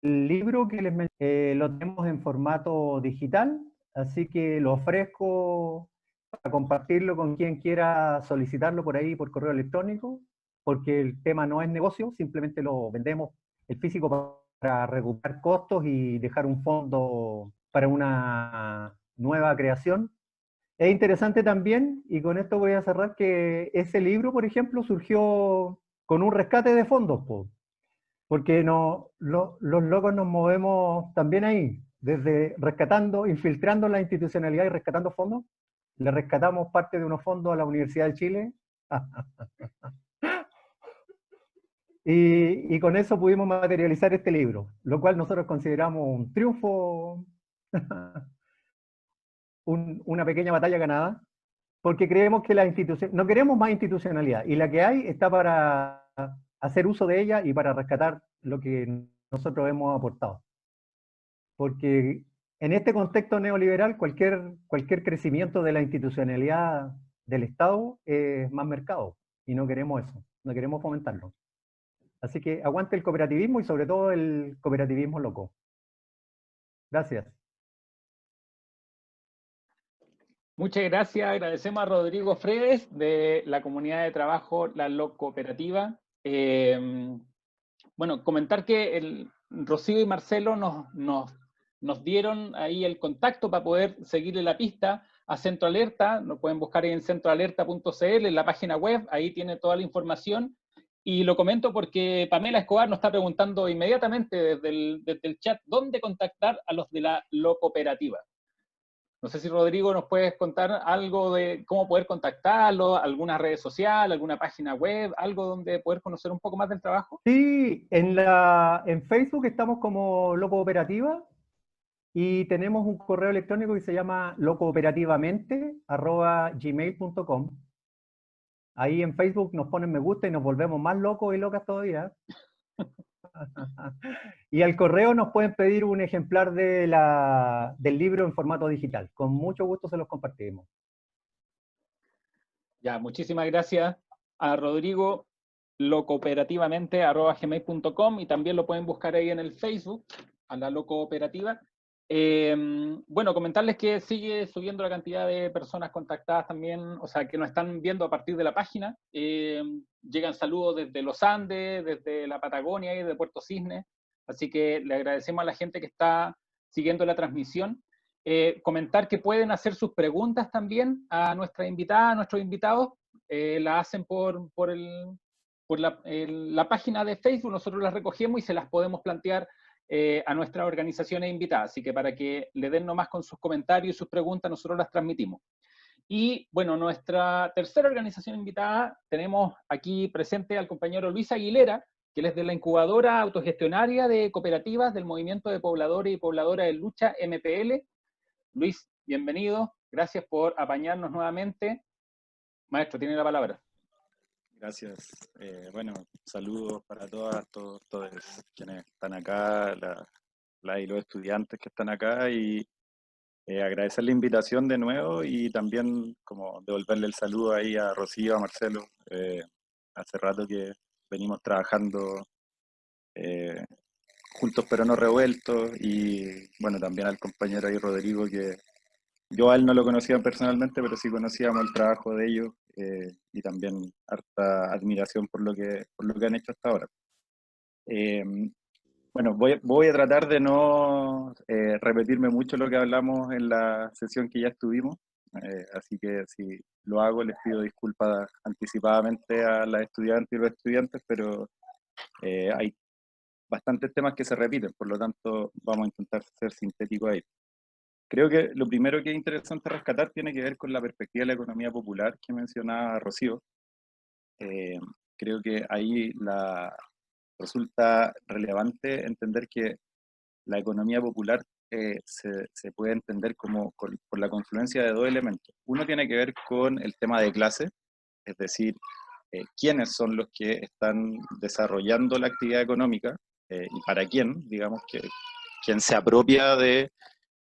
libro que les mencioné lo tenemos en formato digital, así que lo ofrezco para compartirlo con quien quiera solicitarlo por ahí por correo electrónico, porque el tema no es negocio, simplemente lo vendemos el físico para recuperar costos y dejar un fondo para una nueva creación. Es interesante también, y con esto voy a cerrar, que ese libro, por ejemplo, surgió con un rescate de fondos, po, porque no, los locos nos movemos también ahí, desde rescatando, infiltrando la institucionalidad y rescatando fondos. Le rescatamos parte de unos fondos a la Universidad de Chile. Y con eso pudimos materializar este libro, lo cual nosotros consideramos un triunfo, una pequeña batalla ganada, porque creemos que la institución, no queremos más institucionalidad, y la que hay está para hacer uso de ella y para rescatar lo que nosotros hemos aportado. Porque en este contexto neoliberal, cualquier crecimiento de la institucionalidad del Estado es más mercado, y no queremos eso, no queremos fomentarlo. Así que aguante el cooperativismo y sobre todo el cooperativismo loco. Gracias. Muchas gracias, agradecemos a Rodrigo Fredes de la comunidad de trabajo La Locooperativa. Bueno, comentar que Rocío y Marcelo nos dieron ahí el contacto para poder seguirle la pista a Centro Alerta. Nos pueden buscar en centroalerta.cl, en la página web, ahí tiene toda la información. Y lo comento porque Pamela Escobar nos está preguntando inmediatamente desde el chat dónde contactar a los de la Locooperativa. No sé si, Rodrigo, nos puedes contar algo de cómo poder contactarlo, alguna red social, alguna página web, algo donde poder conocer un poco más del trabajo. Sí, en Facebook estamos como Locooperativa y tenemos un correo electrónico que se llama locooperativamente@gmail.com. Ahí en Facebook nos ponen me gusta y nos volvemos más locos y locas todavía. Y al correo nos pueden pedir un ejemplar del libro en formato digital. Con mucho gusto se los compartimos. Ya, muchísimas gracias a Rodrigo, locooperativamente@gmail.com, y también lo pueden buscar ahí en el Facebook, a la Locooperativa. Bueno, comentarles que sigue subiendo la cantidad de personas contactadas también, o sea, que nos están viendo a partir de la página. Llegan saludos desde los Andes, desde la Patagonia y de Puerto Cisne, así que le agradecemos a la gente que está siguiendo la transmisión. Comentar que pueden hacer sus preguntas también a nuestra invitada, a nuestros invitados, la hacen por la página de Facebook, nosotros las recogemos y se las podemos plantear a nuestras organizaciones invitadas, así que para que le den nomás con sus comentarios y sus preguntas, nosotros las transmitimos. Y bueno, nuestra tercera organización invitada, tenemos aquí presente al compañero Luis Aguilera, que él es de la incubadora autogestionaria de cooperativas del Movimiento de Pobladores y Pobladoras de Lucha, MPL. Luis, bienvenido, gracias por apañarnos nuevamente. Maestro, tiene la palabra. Gracias. Bueno, saludos para todas, todos quienes están acá, y los estudiantes que están acá, y agradecer la invitación de nuevo y también como devolverle el saludo ahí a Rocío, a Marcelo. Hace rato que venimos trabajando juntos pero no revueltos, y bueno, también al compañero ahí Rodrigo, que yo a él no lo conocía personalmente, pero sí conocíamos el trabajo de ellos, y también harta admiración por lo que han hecho hasta ahora. Bueno, voy a tratar de no repetirme mucho lo que hablamos en la sesión que ya estuvimos, así que si lo hago les pido disculpas anticipadamente a las estudiantes y los estudiantes, pero hay bastantes temas que se repiten, por lo tanto vamos a intentar ser sintéticos ahí. Creo que lo primero que es interesante rescatar tiene que ver con la perspectiva de la economía popular que mencionaba Rocío. Creo que ahí resulta relevante entender que la economía popular se puede entender como por la confluencia de dos elementos. Uno tiene que ver con el tema de clase, es decir, quiénes son los que están desarrollando la actividad económica, y para quién, digamos, quién se apropia de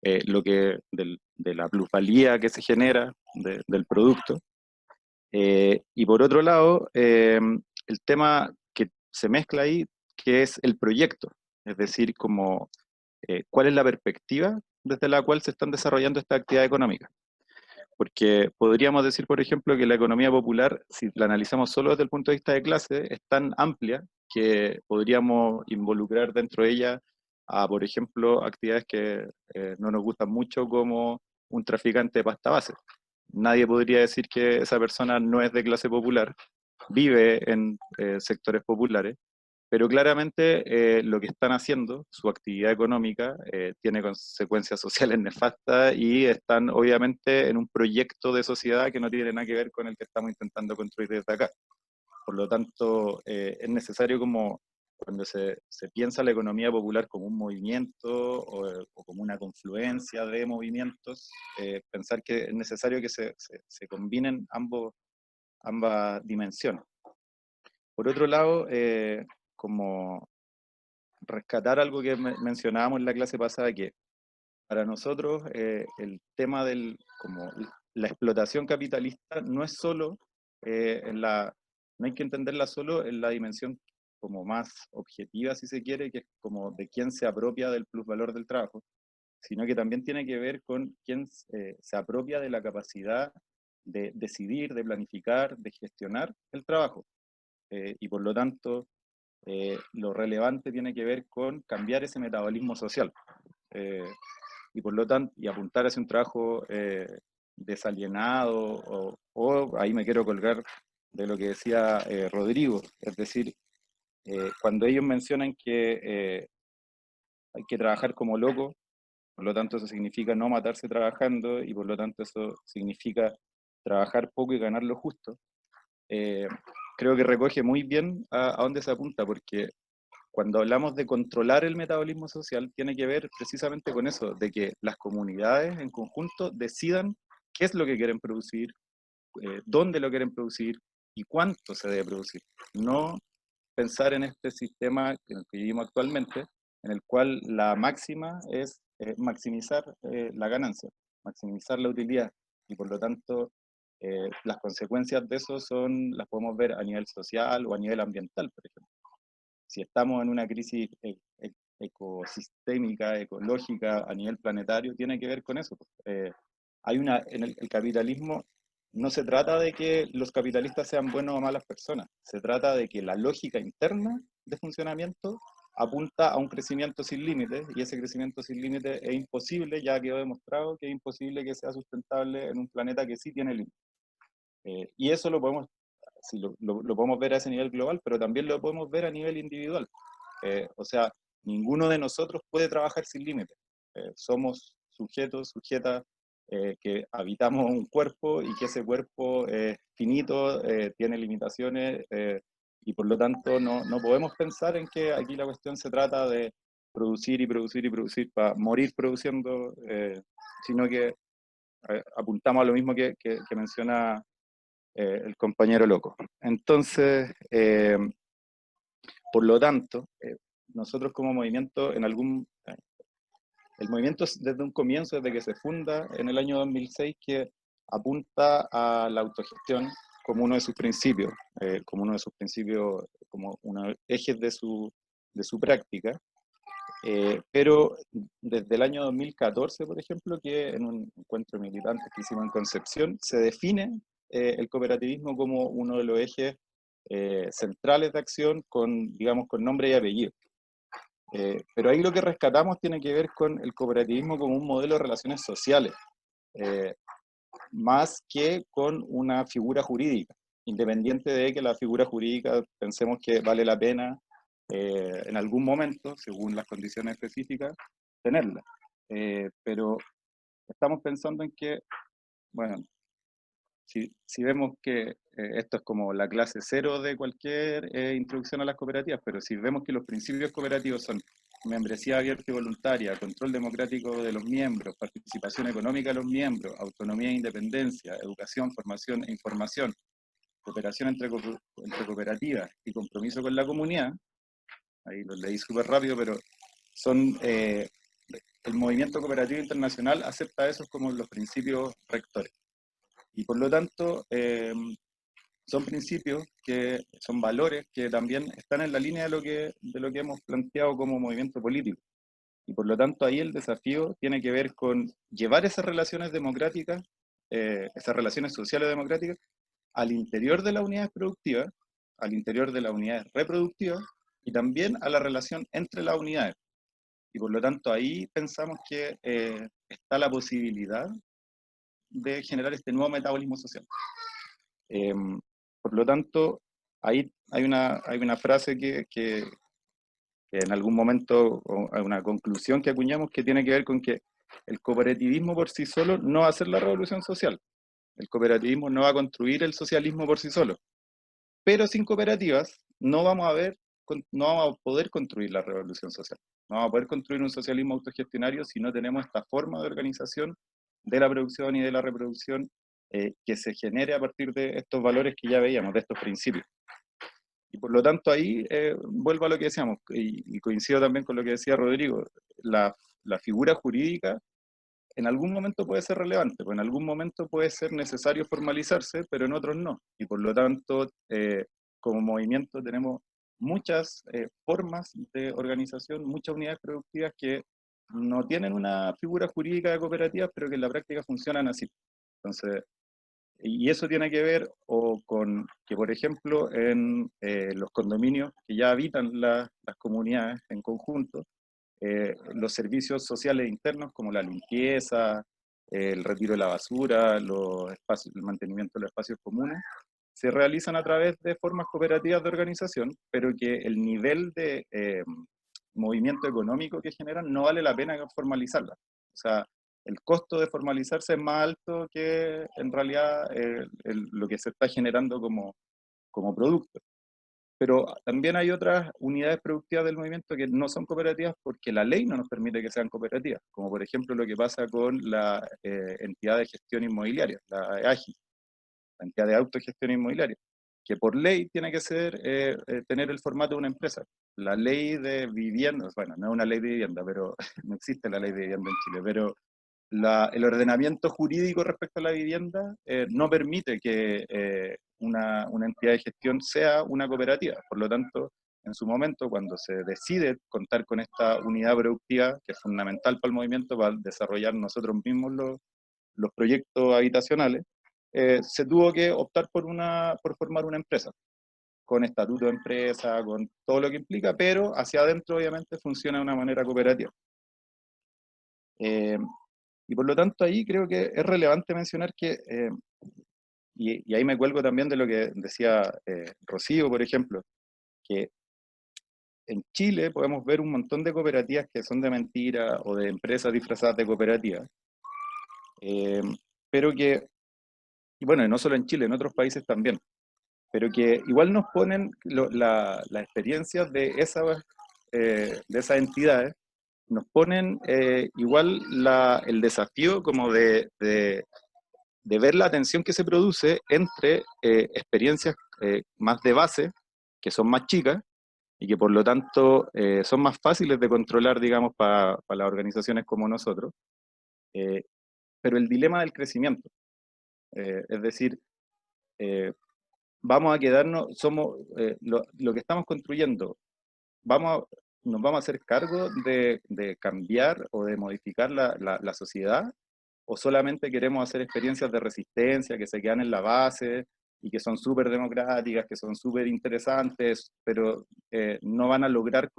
de la plusvalía que se genera del producto. Y por otro lado, el tema que se mezcla ahí, que es el proyecto. Es decir, como, ¿cuál es la perspectiva desde la cual se están desarrollando estas actividades económicas? Porque podríamos decir, por ejemplo, que la economía popular, si la analizamos solo desde el punto de vista de clase, es tan amplia que podríamos involucrar dentro de ella a, por ejemplo, actividades que no nos gustan mucho, como un traficante de pasta base. Nadie podría decir que esa persona no es de clase popular, vive en sectores populares, pero claramente lo que están haciendo, su actividad económica, tiene consecuencias sociales nefastas y están obviamente en un proyecto de sociedad que no tiene nada que ver con el que estamos intentando construir desde acá. Por lo tanto, es necesario, como cuando se piensa la economía popular como un movimiento o como una confluencia de movimientos, pensar que es necesario que se combinen ambas dimensiones. Por otro lado, como rescatar algo que mencionábamos en la clase pasada, que para nosotros el tema como la explotación capitalista no es solo no hay que entenderla solo en la dimensión como más objetiva, si se quiere, que es como de quién se apropia del plusvalor del trabajo, sino que también tiene que ver con quién se apropia de la capacidad de decidir, de planificar, de gestionar el trabajo. Y por lo tanto, lo relevante tiene que ver con cambiar ese metabolismo social. Y por lo tanto, y apuntar hacia un trabajo desalienado, o ahí me quiero colgar de lo que decía Rodrigo, es decir, cuando ellos mencionan que hay que trabajar como loco, por lo tanto eso significa no matarse trabajando, y por lo tanto eso significa trabajar poco y ganar lo justo, creo que recoge muy bien a dónde se apunta, porque cuando hablamos de controlar el metabolismo social, tiene que ver precisamente con eso, de que las comunidades en conjunto decidan qué es lo que quieren producir, dónde lo quieren producir y cuánto se debe producir. No pensar en este sistema en el que vivimos actualmente, en el cual la máxima es maximizar la ganancia, maximizar la utilidad, y por lo tanto las consecuencias de eso las podemos ver a nivel social o a nivel ambiental, por ejemplo. Si estamos en una crisis ecosistémica, ecológica, a nivel planetario, tiene que ver con eso. En el capitalismo no se trata de que los capitalistas sean buenos o malas personas, se trata de que la lógica interna de funcionamiento apunta a un crecimiento sin límites, y ese crecimiento sin límites es imposible, ya quedó demostrado que es imposible que sea sustentable en un planeta que sí tiene límites. Y eso lo podemos ver a ese nivel global, pero también lo podemos ver a nivel individual. O sea, ninguno de nosotros puede trabajar sin límites. Somos sujetos, sujetas, que habitamos un cuerpo, y que ese cuerpo es finito, tiene limitaciones, y por lo tanto no podemos pensar en que aquí la cuestión se trata de producir y producir y producir para morir produciendo, sino que apuntamos a lo mismo que menciona el compañero loco. Entonces, por lo tanto, nosotros como movimiento, el movimiento desde un comienzo, desde que se funda en el año 2006, que apunta a la autogestión como uno de sus principios, como uno ejes de su práctica. Pero desde el año 2014, por ejemplo, que en un encuentro de militantes que hicimos en Concepción, se define el cooperativismo como uno de los ejes centrales de acción, digamos, con nombre y apellido. Pero ahí lo que rescatamos tiene que ver con el cooperativismo como un modelo de relaciones sociales, más que con una figura jurídica, independiente de que la figura jurídica pensemos que vale la pena en algún momento, según las condiciones específicas, tenerla. Pero estamos pensando en que, bueno, si vemos que esto es como la clase cero de cualquier introducción a las cooperativas, pero si vemos que los principios cooperativos son membresía abierta y voluntaria, control democrático de los miembros, participación económica de los miembros, autonomía e independencia, educación, formación e información, cooperación entre cooperativas y compromiso con la comunidad, ahí lo leí súper rápido, pero el movimiento cooperativo internacional acepta esos como los principios rectores. Y por lo tanto, son principios, que son valores que también están en la línea de lo que hemos planteado como movimiento político. Y por lo tanto ahí el desafío tiene que ver con llevar esas relaciones democráticas, esas relaciones sociales democráticas, al interior de las unidades productivas, al interior de las unidades reproductivas y también a la relación entre las unidades. Y por lo tanto ahí pensamos que está la posibilidad de generar este nuevo metabolismo social. Por lo tanto, ahí hay una frase que en algún momento, o una conclusión que acuñamos, que tiene que ver con que el cooperativismo por sí solo no va a hacer la revolución social. El cooperativismo no va a construir el socialismo por sí solo. Pero sin cooperativas no vamos a poder construir la revolución social. No vamos a poder construir un socialismo autogestionario si no tenemos esta forma de organización de la producción y de la reproducción que se genere a partir de estos valores que ya veíamos, de estos principios. Y por lo tanto ahí vuelvo a lo que decíamos, y coincido también con lo que decía Rodrigo, la figura jurídica en algún momento puede ser relevante, pues en algún momento puede ser necesario formalizarse, pero en otros no. Y por lo tanto, como movimiento tenemos muchas formas de organización, muchas unidades productivas que no tienen una figura jurídica de cooperativas, pero que en la práctica funcionan así. Entonces, y eso tiene que ver con que, por ejemplo, en los condominios que ya habitan las comunidades en conjunto, los servicios sociales internos como la limpieza, el retiro de la basura, el mantenimiento de los espacios comunes, se realizan a través de formas cooperativas de organización, pero que el nivel de movimiento económico que generan no vale la pena formalizarla. O sea, el costo de formalizarse es más alto que en realidad lo que se está generando como producto. Pero también hay otras unidades productivas del movimiento que no son cooperativas porque la ley no nos permite que sean cooperativas, como por ejemplo lo que pasa con la entidad de gestión inmobiliaria, la AGI, la entidad de autogestión inmobiliaria, que por ley tiene que tener el formato de una empresa. La ley de vivienda, bueno, no es una ley de vivienda, pero no existe la ley de vivienda en Chile, pero el ordenamiento jurídico respecto a la vivienda no permite que una entidad de gestión sea una cooperativa. Por lo tanto, en su momento, cuando se decide contar con esta unidad productiva, que es fundamental para el movimiento, para desarrollar nosotros mismos los proyectos habitacionales, se tuvo que optar por formar una empresa, con estatuto de empresa, con todo lo que implica, pero hacia adentro obviamente funciona de una manera cooperativa. Y por lo tanto ahí creo que es relevante mencionar que, y ahí me cuelgo también de lo que decía Rocío, por ejemplo, que en Chile podemos ver un montón de cooperativas que son de mentira o de empresas disfrazadas de cooperativas, pero que, y bueno, no solo en Chile, en otros países también, pero que igual nos ponen las experiencias de esas entidades, nos ponen igual el desafío como de ver la tensión que se produce entre experiencias más de base, que son más chicas, y que por lo tanto son más fáciles de controlar, digamos, para las organizaciones como nosotros, pero el dilema del crecimiento, es decir, vamos a quedarnos, somos lo que estamos construyendo, nos vamos a hacer cargo de cambiar o de modificar la sociedad, o solamente queremos hacer experiencias de resistencia que se quedan en la base y que son súper democráticas, que son súper interesantes, pero no van a lograr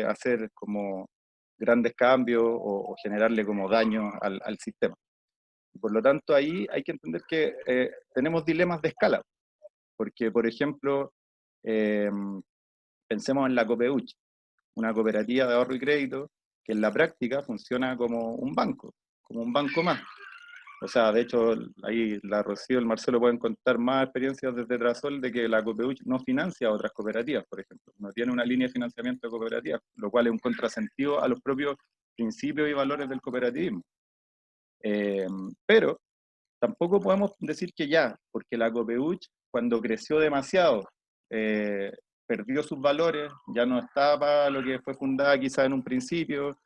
hacer como grandes cambios o generarle como daño al sistema. Por lo tanto, ahí hay que entender que tenemos dilemas de escala, porque, por ejemplo, pensemos en la COPEUCH, una cooperativa de ahorro y crédito que en la práctica funciona como un banco más. O sea, de hecho, ahí la Rocío y el Marcelo pueden contar más experiencias desde Trasol de que la COPEUCH no financia a otras cooperativas, por ejemplo. No tiene una línea de financiamiento de cooperativas, lo cual es un contrasentido a los propios principios y valores del cooperativismo. Pero tampoco podemos decir que ya, porque la COPEUCH, cuando creció demasiado, perdió sus valores, ya no estaba lo que fue fundada quizá en un principio,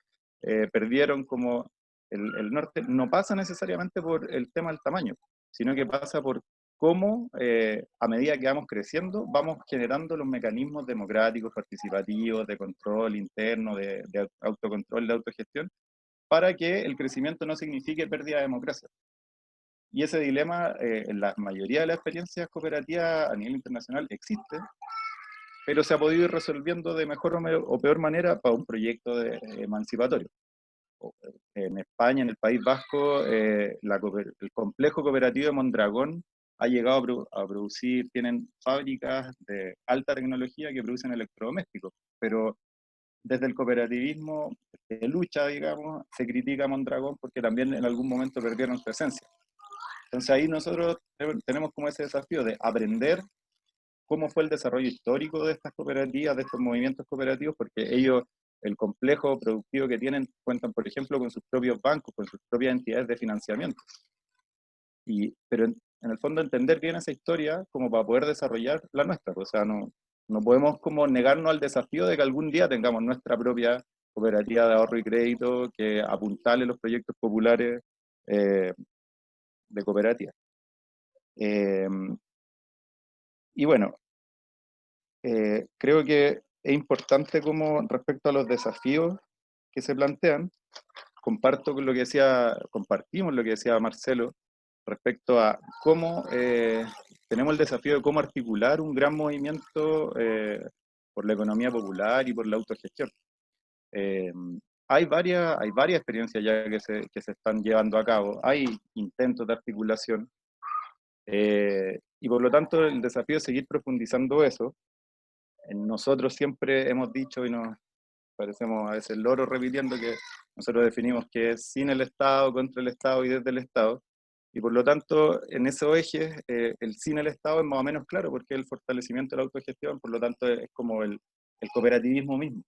perdieron como el norte. No pasa necesariamente por el tema del tamaño, sino que pasa por cómo a medida que vamos creciendo, vamos generando los mecanismos democráticos, participativos, de control interno, de autocontrol, de autogestión, para que el crecimiento no signifique pérdida de democracia. Y ese dilema, en la mayoría de las experiencias cooperativas a nivel internacional existe, pero se ha podido ir resolviendo de mejor o peor manera para un proyecto emancipatorio. En España, en el País Vasco, el complejo cooperativo de Mondragón ha llegado a producir, tienen fábricas de alta tecnología que producen electrodomésticos, pero desde el cooperativismo de lucha, digamos, se critica a Mondragón porque también en algún momento perdieron su esencia. Entonces ahí nosotros tenemos como ese desafío de aprender cómo fue el desarrollo histórico de estas cooperativas, de estos movimientos cooperativos, porque ellos, el complejo productivo que tienen, cuentan, por ejemplo, con sus propios bancos, con sus propias entidades de financiamiento. Pero en el fondo entender bien esa historia como para poder desarrollar la nuestra. O sea, no podemos como negarnos al desafío de que algún día tengamos nuestra propia cooperativa de ahorro y crédito que apuntale los proyectos populares de cooperativa. Y bueno, creo que es importante como respecto a los desafíos que se plantean, compartimos lo que decía Marcelo respecto a cómo tenemos el desafío de cómo articular un gran movimiento por la economía popular y por la autogestión. Hay varias experiencias ya que se están llevando a cabo, hay intentos de articulación, y por lo tanto el desafío es seguir profundizando eso. Nosotros siempre hemos dicho, y nos parecemos a veces loros repitiendo, que nosotros definimos que es sin el Estado, contra el Estado y desde el Estado, y por lo tanto en esos ejes el sin el Estado es más o menos claro, porque es el fortalecimiento de la autogestión, por lo tanto es como el cooperativismo mismo.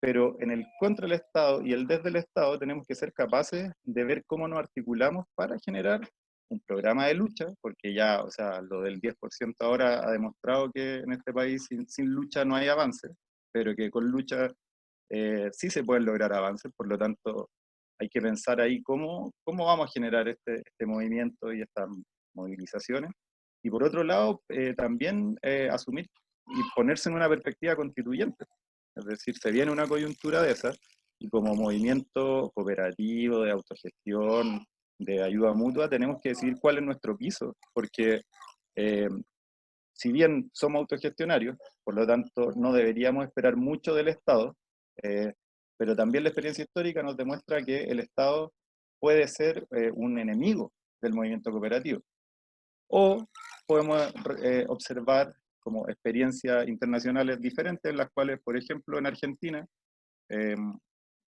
Pero en el contra el Estado y el desde el Estado tenemos que ser capaces de ver cómo nos articulamos para generar un programa de lucha, porque ya, o sea, lo del 10% ahora ha demostrado que en este país sin lucha no hay avance, pero que con lucha sí se pueden lograr avances, por lo tanto hay que pensar ahí cómo vamos a generar este movimiento y estas movilizaciones. Y por otro lado, también asumir y ponerse en una perspectiva constituyente. Es decir, se viene una coyuntura de esas y como movimiento cooperativo, de autogestión, de ayuda mutua, tenemos que decidir cuál es nuestro piso, porque si bien somos autogestionarios, por lo tanto no deberíamos esperar mucho del Estado, pero también la experiencia histórica nos demuestra que el Estado puede ser un enemigo del movimiento cooperativo. O podemos observar como experiencias internacionales diferentes, en las cuales, por ejemplo, en Argentina,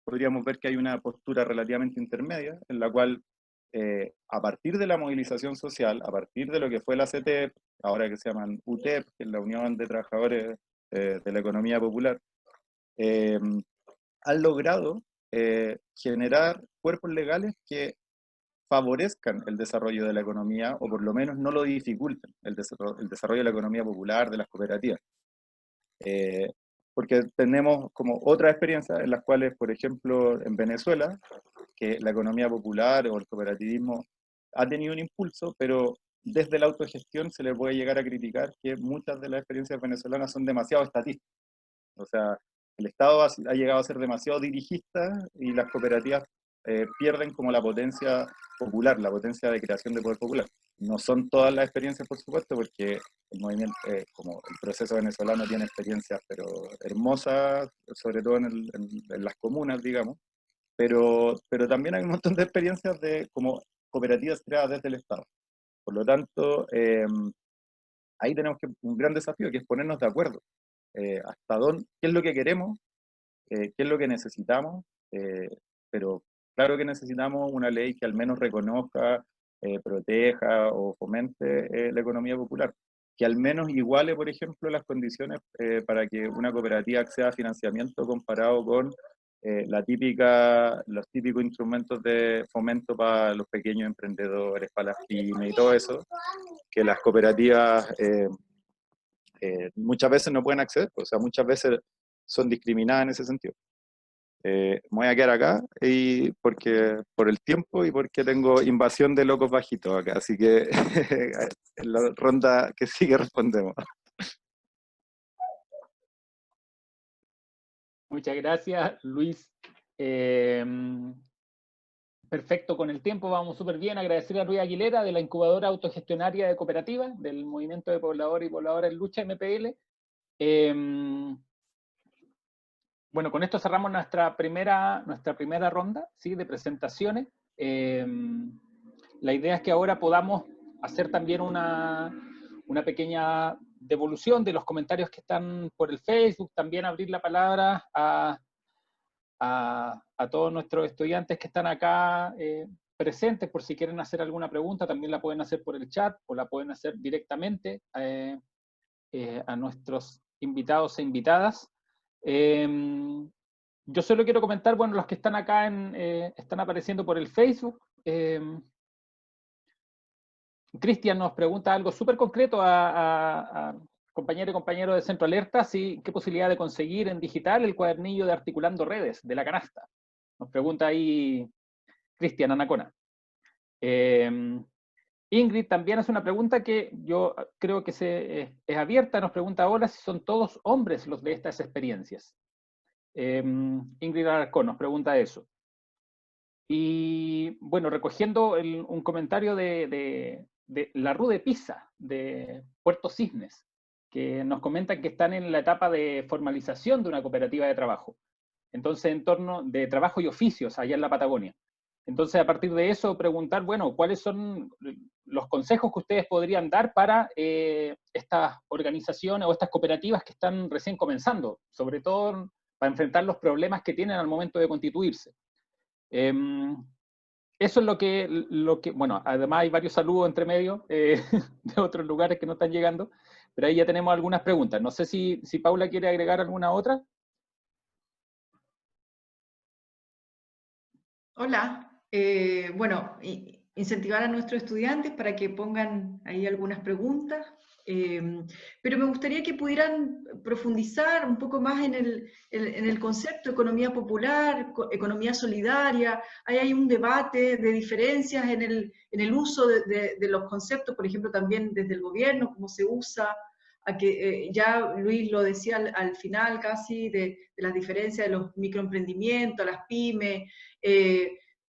podríamos ver que hay una postura relativamente intermedia, en la cual, a partir de la movilización social, a partir de lo que fue la CTEP, ahora que se llaman UTEP, que es la Unión de Trabajadores de la Economía Popular, han logrado generar cuerpos legales que favorezcan el desarrollo de la economía, o por lo menos no lo dificulten, el desarrollo de la economía popular, de las cooperativas. Porque tenemos como otras experiencias en las cuales, por ejemplo, en Venezuela, que la economía popular o el cooperativismo ha tenido un impulso, pero desde la autogestión se le puede llegar a criticar que muchas de las experiencias venezolanas son demasiado estatistas. O sea, el Estado ha llegado a ser demasiado dirigista y las cooperativas pierden como la potencia popular, la potencia de creación de poder popular. No son todas las experiencias, por supuesto, porque el movimiento, como el proceso venezolano tiene experiencias, pero hermosas, sobre todo en las comunas, digamos, pero también hay un montón de experiencias de como cooperativas creadas desde el Estado. Por lo tanto, ahí tenemos un gran desafío, que es ponernos de acuerdo. Hasta dónde, qué es lo que queremos, qué es lo que necesitamos, pero claro que necesitamos una ley que al menos reconozca, proteja o fomente la economía popular, que al menos iguale, por ejemplo, las condiciones para que una cooperativa acceda a financiamiento comparado con los típicos instrumentos de fomento para los pequeños emprendedores, para las pymes y todo eso, que las cooperativas muchas veces no pueden acceder, o sea, muchas veces son discriminadas en ese sentido. Me voy a quedar acá y por el tiempo y porque tengo invasión de locos bajitos acá, así que en la ronda que sigue respondemos. Muchas gracias, Luis. Perfecto, con el tiempo vamos súper bien. Agradecer a Luis Aguilera de la incubadora autogestionaria de cooperativas del Movimiento de Pobladores y Pobladoras en Lucha, MPL. Bueno, con esto cerramos nuestra primera ronda, ¿sí?, de presentaciones. La idea es que ahora podamos hacer también una pequeña devolución de los comentarios que están por el Facebook, también abrir la palabra a todos nuestros estudiantes que están acá presentes, por si quieren hacer alguna pregunta, también la pueden hacer por el chat o la pueden hacer directamente a nuestros invitados e invitadas. Yo solo quiero comentar, bueno, los que están acá están apareciendo por el Facebook. Cristian nos pregunta algo súper concreto a compañero y compañero de Centro Alerta, ¿qué posibilidad de conseguir en digital el cuadernillo de Articulando Redes de la canasta? Nos pregunta ahí Cristian Anacona. Ingrid también hace una pregunta que yo creo que es abierta, nos pregunta ahora si son todos hombres los de estas experiencias. Ingrid Alarcón nos pregunta eso. Y bueno, recogiendo un comentario de la RU de Pisa, de Puerto Cisnes, que nos comentan que están en la etapa de formalización de una cooperativa de trabajo. Entonces, en torno de trabajo y oficios allá en la Patagonia. Entonces, a partir de eso, preguntar, bueno, ¿cuáles son los consejos que ustedes podrían dar para estas organizaciones o estas cooperativas que están recién comenzando? Sobre todo para enfrentar los problemas que tienen al momento de constituirse. Eso es lo que, bueno, además hay varios saludos entre medio de otros lugares que no están llegando, pero ahí ya tenemos algunas preguntas. No sé si Paula quiere agregar alguna otra. Hola. Bueno, incentivar a nuestros estudiantes para que pongan ahí algunas preguntas, pero me gustaría que pudieran profundizar un poco más en el concepto de economía popular, economía solidaria. Hay un debate de diferencias en el uso de los conceptos, por ejemplo, también desde el gobierno, cómo se usa, a que ya Luis lo decía al final casi, de las diferencias de los microemprendimientos, las pymes,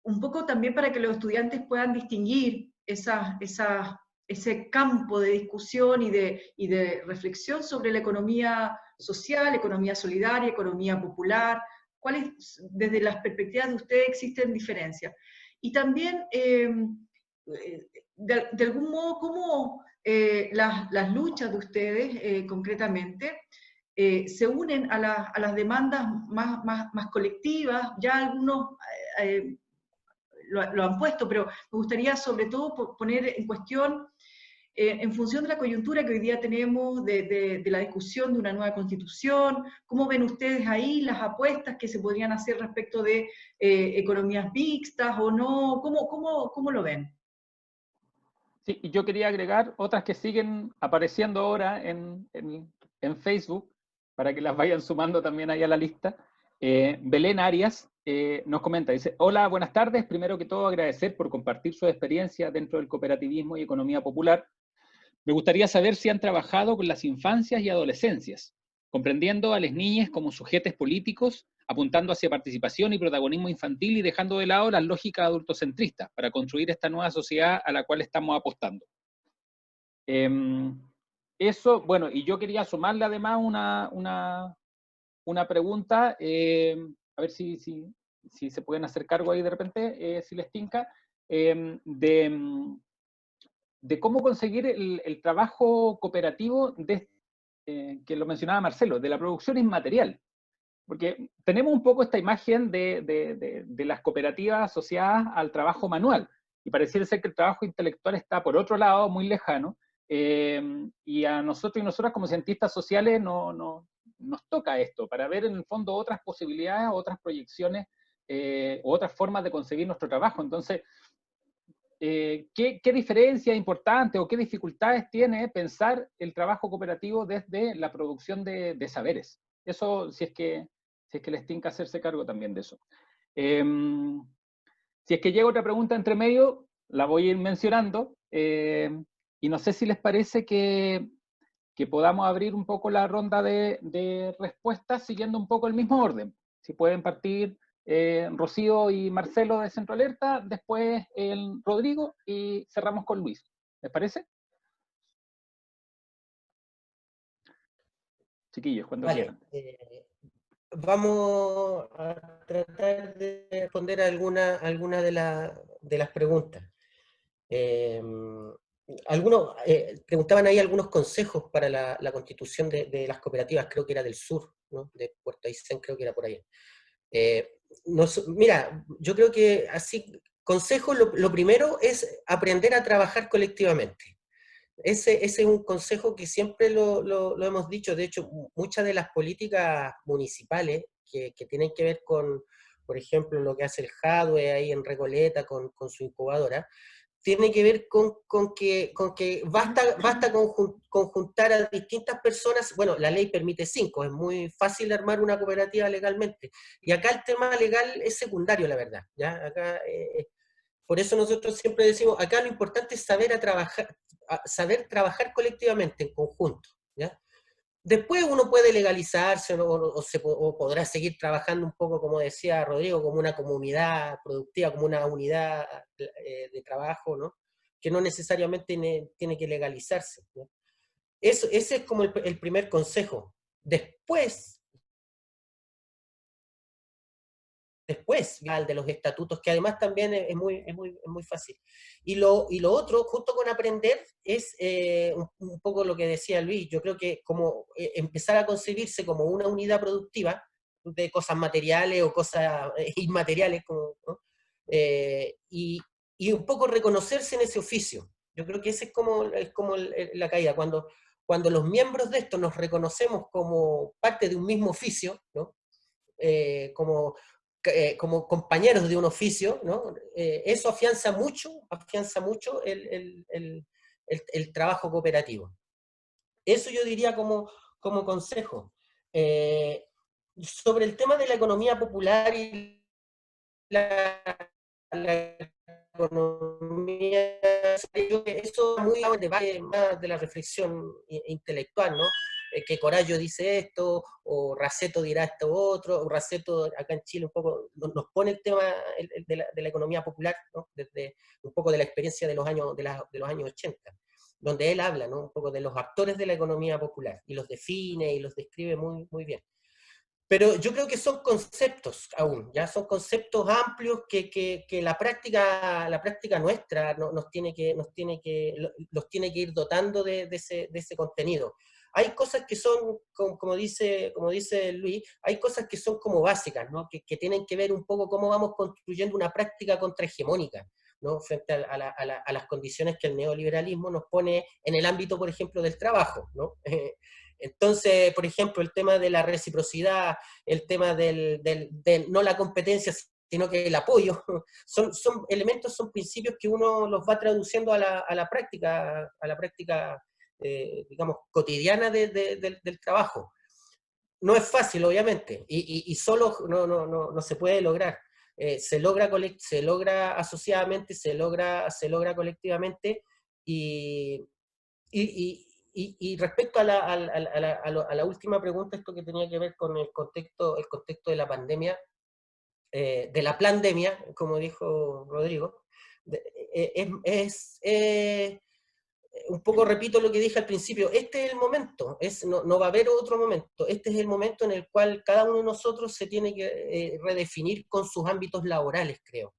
un poco también para que los estudiantes puedan distinguir ese campo de discusión y de reflexión sobre la economía social, economía solidaria, economía popular, cuáles, desde las perspectivas de ustedes, existen diferencias. Y también, de algún modo, cómo las luchas de ustedes, concretamente, se unen a las demandas más colectivas. Ya algunos lo han puesto, pero me gustaría sobre todo poner en cuestión, en función de la coyuntura que hoy día tenemos, de la discusión de una nueva constitución, ¿cómo ven ustedes ahí las apuestas que se podrían hacer respecto de economías mixtas o no? ¿Cómo lo ven? Sí, y yo quería agregar otras que siguen apareciendo ahora en Facebook, para que las vayan sumando también ahí a la lista. Belén Arias nos comenta, dice: hola, buenas tardes. Primero que todo, agradecer por compartir su experiencia dentro del cooperativismo y economía popular. Me gustaría saber si han trabajado con las infancias y adolescencias, comprendiendo a las niñas como sujetos políticos, apuntando hacia participación y protagonismo infantil y dejando de lado las lógicas adultocentristas para construir esta nueva sociedad a la cual estamos apostando. Eso, bueno, y yo quería sumarle además una pregunta, a ver si se pueden hacer cargo ahí de repente, si les tinca, de cómo conseguir el trabajo cooperativo, que lo mencionaba Marcelo, de la producción inmaterial. Porque tenemos un poco esta imagen de las cooperativas asociadas al trabajo manual, y pareciera ser que el trabajo intelectual está por otro lado, muy lejano, y a nosotros y nosotras como cientistas sociales nos toca esto, para ver en el fondo otras posibilidades, otras proyecciones, otras formas de concebir nuestro trabajo. Entonces, ¿qué diferencia importante o qué dificultades tiene pensar el trabajo cooperativo desde la producción de saberes? Eso, si es si es que les tinca hacerse cargo también de eso. Si es que llega otra pregunta entre medio, la voy a ir mencionando, y no sé si les parece que podamos abrir un poco la ronda de respuestas siguiendo un poco el mismo orden. Si pueden partir Rocío y Marcelo de Centro Alerta, después el Rodrigo y cerramos con Luis. ¿Les parece? Chiquillos, cuando quieran. Vamos a tratar de responder a alguna de las preguntas. Preguntaban ahí algunos consejos para la constitución de las cooperativas, creo que era del sur, ¿no? De Puerto Aysén, creo que era por ahí. Mira, yo creo que así, consejo, lo primero es aprender a trabajar colectivamente. Ese es un consejo que siempre lo hemos dicho. De hecho, muchas de las políticas municipales que tienen que ver con, por ejemplo, lo que hace el Jadwe ahí en Recoleta con su incubadora, tiene que ver con que basta conjuntar a distintas personas. Bueno, la ley permite 5, es muy fácil armar una cooperativa legalmente. Y acá el tema legal es secundario, la verdad. ¿Ya? Acá, por eso nosotros siempre decimos, acá lo importante es saber trabajar colectivamente, en conjunto. ¿Ya? Después uno puede legalizarse o podrá seguir trabajando un poco, como decía Rodrigo, como una comunidad productiva, como una unidad de trabajo, ¿no? Que no necesariamente tiene que legalizarse, ¿no? Ese es como el primer consejo. Después al de los estatutos, que además también es muy fácil. Y lo otro, junto con aprender, es un poco lo que decía Luis. Yo creo que como empezar a concebirse como una unidad productiva de cosas materiales o cosas inmateriales, ¿no? Y un poco reconocerse en ese oficio. Yo creo que ese es como la caída. Cuando los miembros de esto nos reconocemos como parte de un mismo oficio, ¿no? Como compañeros de un oficio, ¿no? Eso afianza mucho el trabajo cooperativo. Eso yo diría como consejo. Sobre el tema de la economía popular y la economía, eso es muy debate más de la reflexión intelectual, ¿no? Que Corallo dice esto, o Raceto dirá esto otro, o Raceto acá en Chile un poco nos pone el tema de la economía popular, ¿no? Desde un poco de la experiencia de los años 80, donde él habla, ¿no? Un poco de los actores de la economía popular, y los define y los describe muy bien. Pero yo creo que son conceptos aún, ya son conceptos amplios que la práctica nuestra los tiene que ir dotando de ese contenido. Hay cosas que son, como dice Luis, hay cosas que son como básicas, ¿no? Que tienen que ver un poco cómo vamos construyendo una práctica contrahegemónica, ¿no? Frente a las condiciones que el neoliberalismo nos pone en el ámbito, por ejemplo, del trabajo, ¿no? Entonces, por ejemplo, el tema de la reciprocidad, el tema de no la competencia, sino que el apoyo, son elementos, son principios que uno los va traduciendo a la práctica, digamos, cotidiana del trabajo. No es fácil, obviamente, y solo no se puede lograr. Se logra asociadamente, se logra colectivamente, y respecto a la última pregunta, esto que tenía que ver con el contexto de la pandemia, de la plandemia, como dijo Rodrigo, un poco repito lo que dije al principio. Este es el momento, no va a haber otro momento. Este es el momento en el cual cada uno de nosotros se tiene que redefinir con sus ámbitos laborales, creo.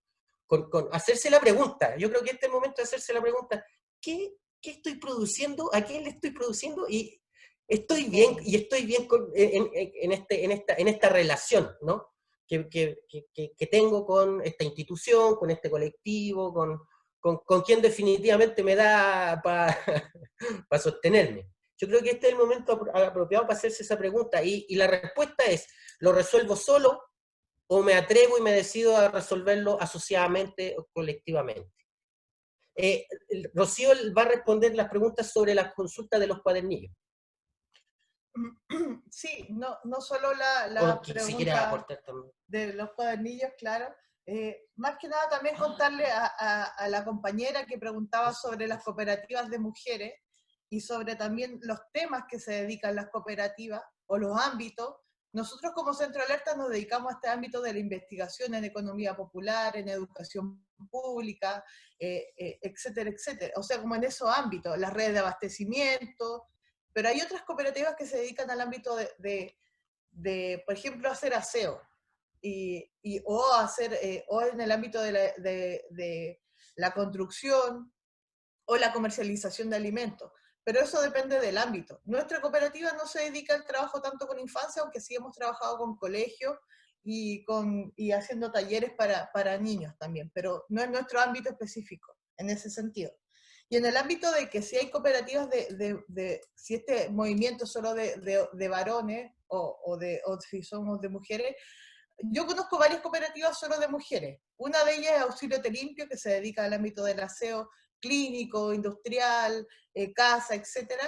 Con hacerse la pregunta. Yo creo que este es el momento de hacerse la pregunta: ¿qué estoy produciendo? ¿A quién le estoy produciendo? Y estoy bien en esta relación, ¿no? Que tengo con esta institución, con este colectivo, con quien definitivamente me da para sostenerme. Yo creo que este es el momento apropiado para hacerse esa pregunta, y la respuesta es: ¿lo resuelvo solo o me atrevo y me decido a resolverlo asociadamente o colectivamente? Rocío va a responder las preguntas sobre las consultas de los cuadernillos. Sí, no solo la Si quieres pregunta aportar también. de los cuadernillos, claro. Más que nada también contarle a la compañera que preguntaba sobre las cooperativas de mujeres y sobre también los temas que se dedican las cooperativas o los ámbitos. Nosotros como Centro Alerta nos dedicamos a este ámbito de la investigación en economía popular, en educación pública, etcétera, etcétera. O sea, como en esos ámbitos, las redes de abastecimiento, pero hay otras cooperativas que se dedican al ámbito por ejemplo, hacer aseo o en el ámbito de la construcción o la comercialización de alimentos. Pero eso depende del ámbito. Nuestra cooperativa no se dedica al trabajo tanto con infancia, aunque sí hemos trabajado con colegios y haciendo talleres para niños también, pero no es nuestro ámbito específico en ese sentido. Y en el ámbito de que si hay cooperativas si este movimiento es solo de varones o si somos de mujeres, yo conozco varias cooperativas solo de mujeres. Una de ellas es Auxilio Te Limpio, que se dedica al ámbito del aseo clínico, industrial, casa, etcétera.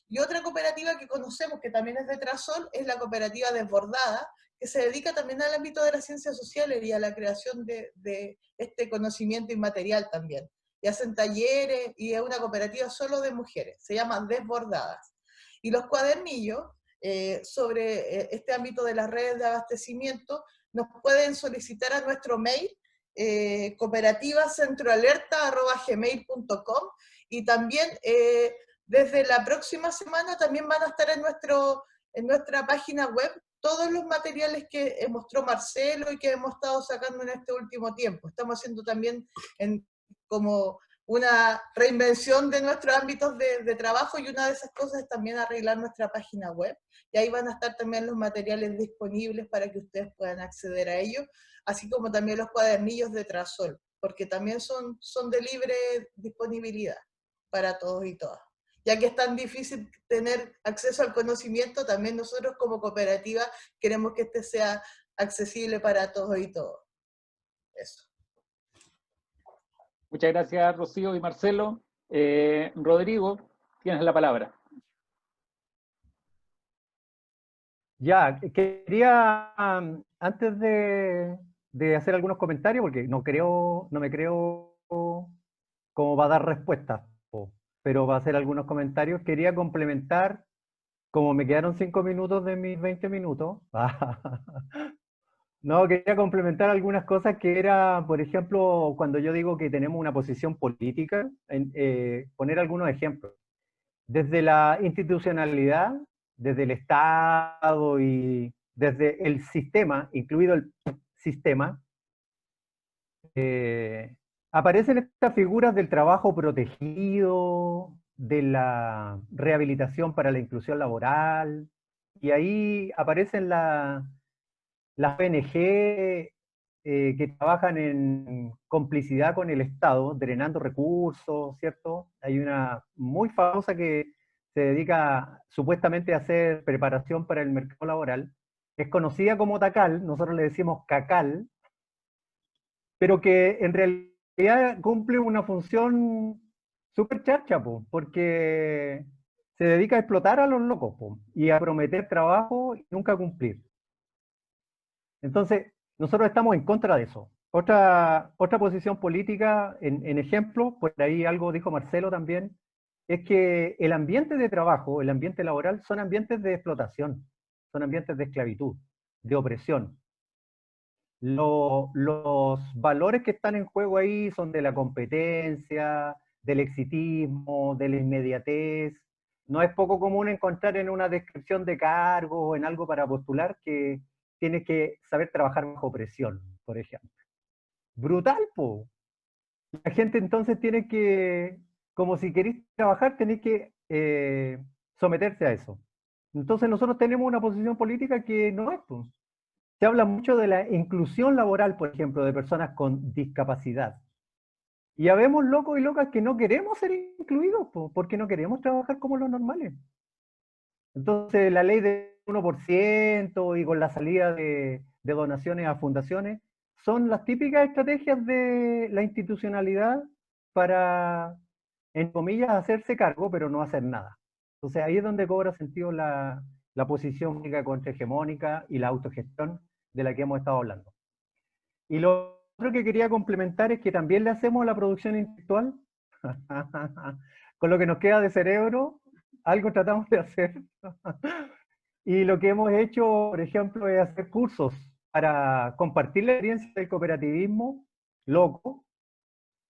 Y otra cooperativa que conocemos, que también es de Trasol, es la cooperativa Desbordada, que se dedica también al ámbito de las ciencias sociales y a la creación de este conocimiento inmaterial también. Y hacen talleres, y es una cooperativa solo de mujeres, se llama Desbordadas. Y los cuadernillos, sobre este ámbito de las redes de abastecimiento, nos pueden solicitar a nuestro mail, cooperativascentroalerta@gmail.com, y también desde la próxima semana también van a estar en nuestra página web todos los materiales que mostró Marcelo y que hemos estado sacando en este último tiempo. Estamos haciendo también como una reinvención de nuestros ámbitos de trabajo, y una de esas cosas es también arreglar nuestra página web, y ahí van a estar también los materiales disponibles para que ustedes puedan acceder a ellos, así como también los cuadernillos de Trasol, porque también son de libre disponibilidad para todos y todas. Ya que es tan difícil tener acceso al conocimiento, también nosotros como cooperativa queremos que este sea accesible para todos y todas. Eso. Muchas gracias, Rocío y Marcelo. Rodrigo, tienes la palabra. Ya, quería, antes de hacer algunos comentarios, porque no me creo como va a dar respuestas, pero va a hacer algunos comentarios, quería complementar, como me quedaron 5 minutos de mis 20 minutos, no, quería complementar algunas cosas que era, por ejemplo, cuando yo digo que tenemos una posición política, poner algunos ejemplos. Desde la institucionalidad, desde el Estado y desde el sistema, incluido el sistema, aparecen estas figuras del trabajo protegido, de la rehabilitación para la inclusión laboral, y ahí aparecen las ONG que trabajan en complicidad con el Estado, drenando recursos, ¿cierto? Hay una muy famosa que se dedica supuestamente a hacer preparación para el mercado laboral, es conocida como TACAL, nosotros le decimos CACAL, pero que en realidad cumple una función súper charcha, porque se dedica a explotar a los locos y a prometer trabajo y nunca cumplir. Entonces, nosotros estamos en contra de eso. Otra posición política, en ejemplo, por ahí algo dijo Marcelo también, es que el ambiente de trabajo, el ambiente laboral, son ambientes de explotación, son ambientes de esclavitud, de opresión. Los valores que están en juego ahí son de la competencia, del exitismo, de la inmediatez. No es poco común encontrar en una descripción de cargo o en algo para postular que tienes que saber trabajar bajo presión, por ejemplo. Brutal, po. La gente entonces tiene que, como si queréis trabajar, tenéis que someterse a eso. Entonces nosotros tenemos una posición política que no es, pues. Se habla mucho de la inclusión laboral, por ejemplo, de personas con discapacidad. Y habemos locos y locas que no queremos ser incluidos, porque no queremos trabajar como los normales. Entonces, la ley del 1% y con la salida de donaciones a fundaciones son las típicas estrategias de la institucionalidad para, en comillas, hacerse cargo, pero no hacer nada. Entonces, ahí es donde cobra sentido la posición contrahegemónica y la autogestión de la que hemos estado hablando. Y lo otro que quería complementar es que también le hacemos a la producción intelectual, con lo que nos queda de cerebro, algo tratamos de hacer. Y lo que hemos hecho, por ejemplo, es hacer cursos para compartir la experiencia del cooperativismo loco,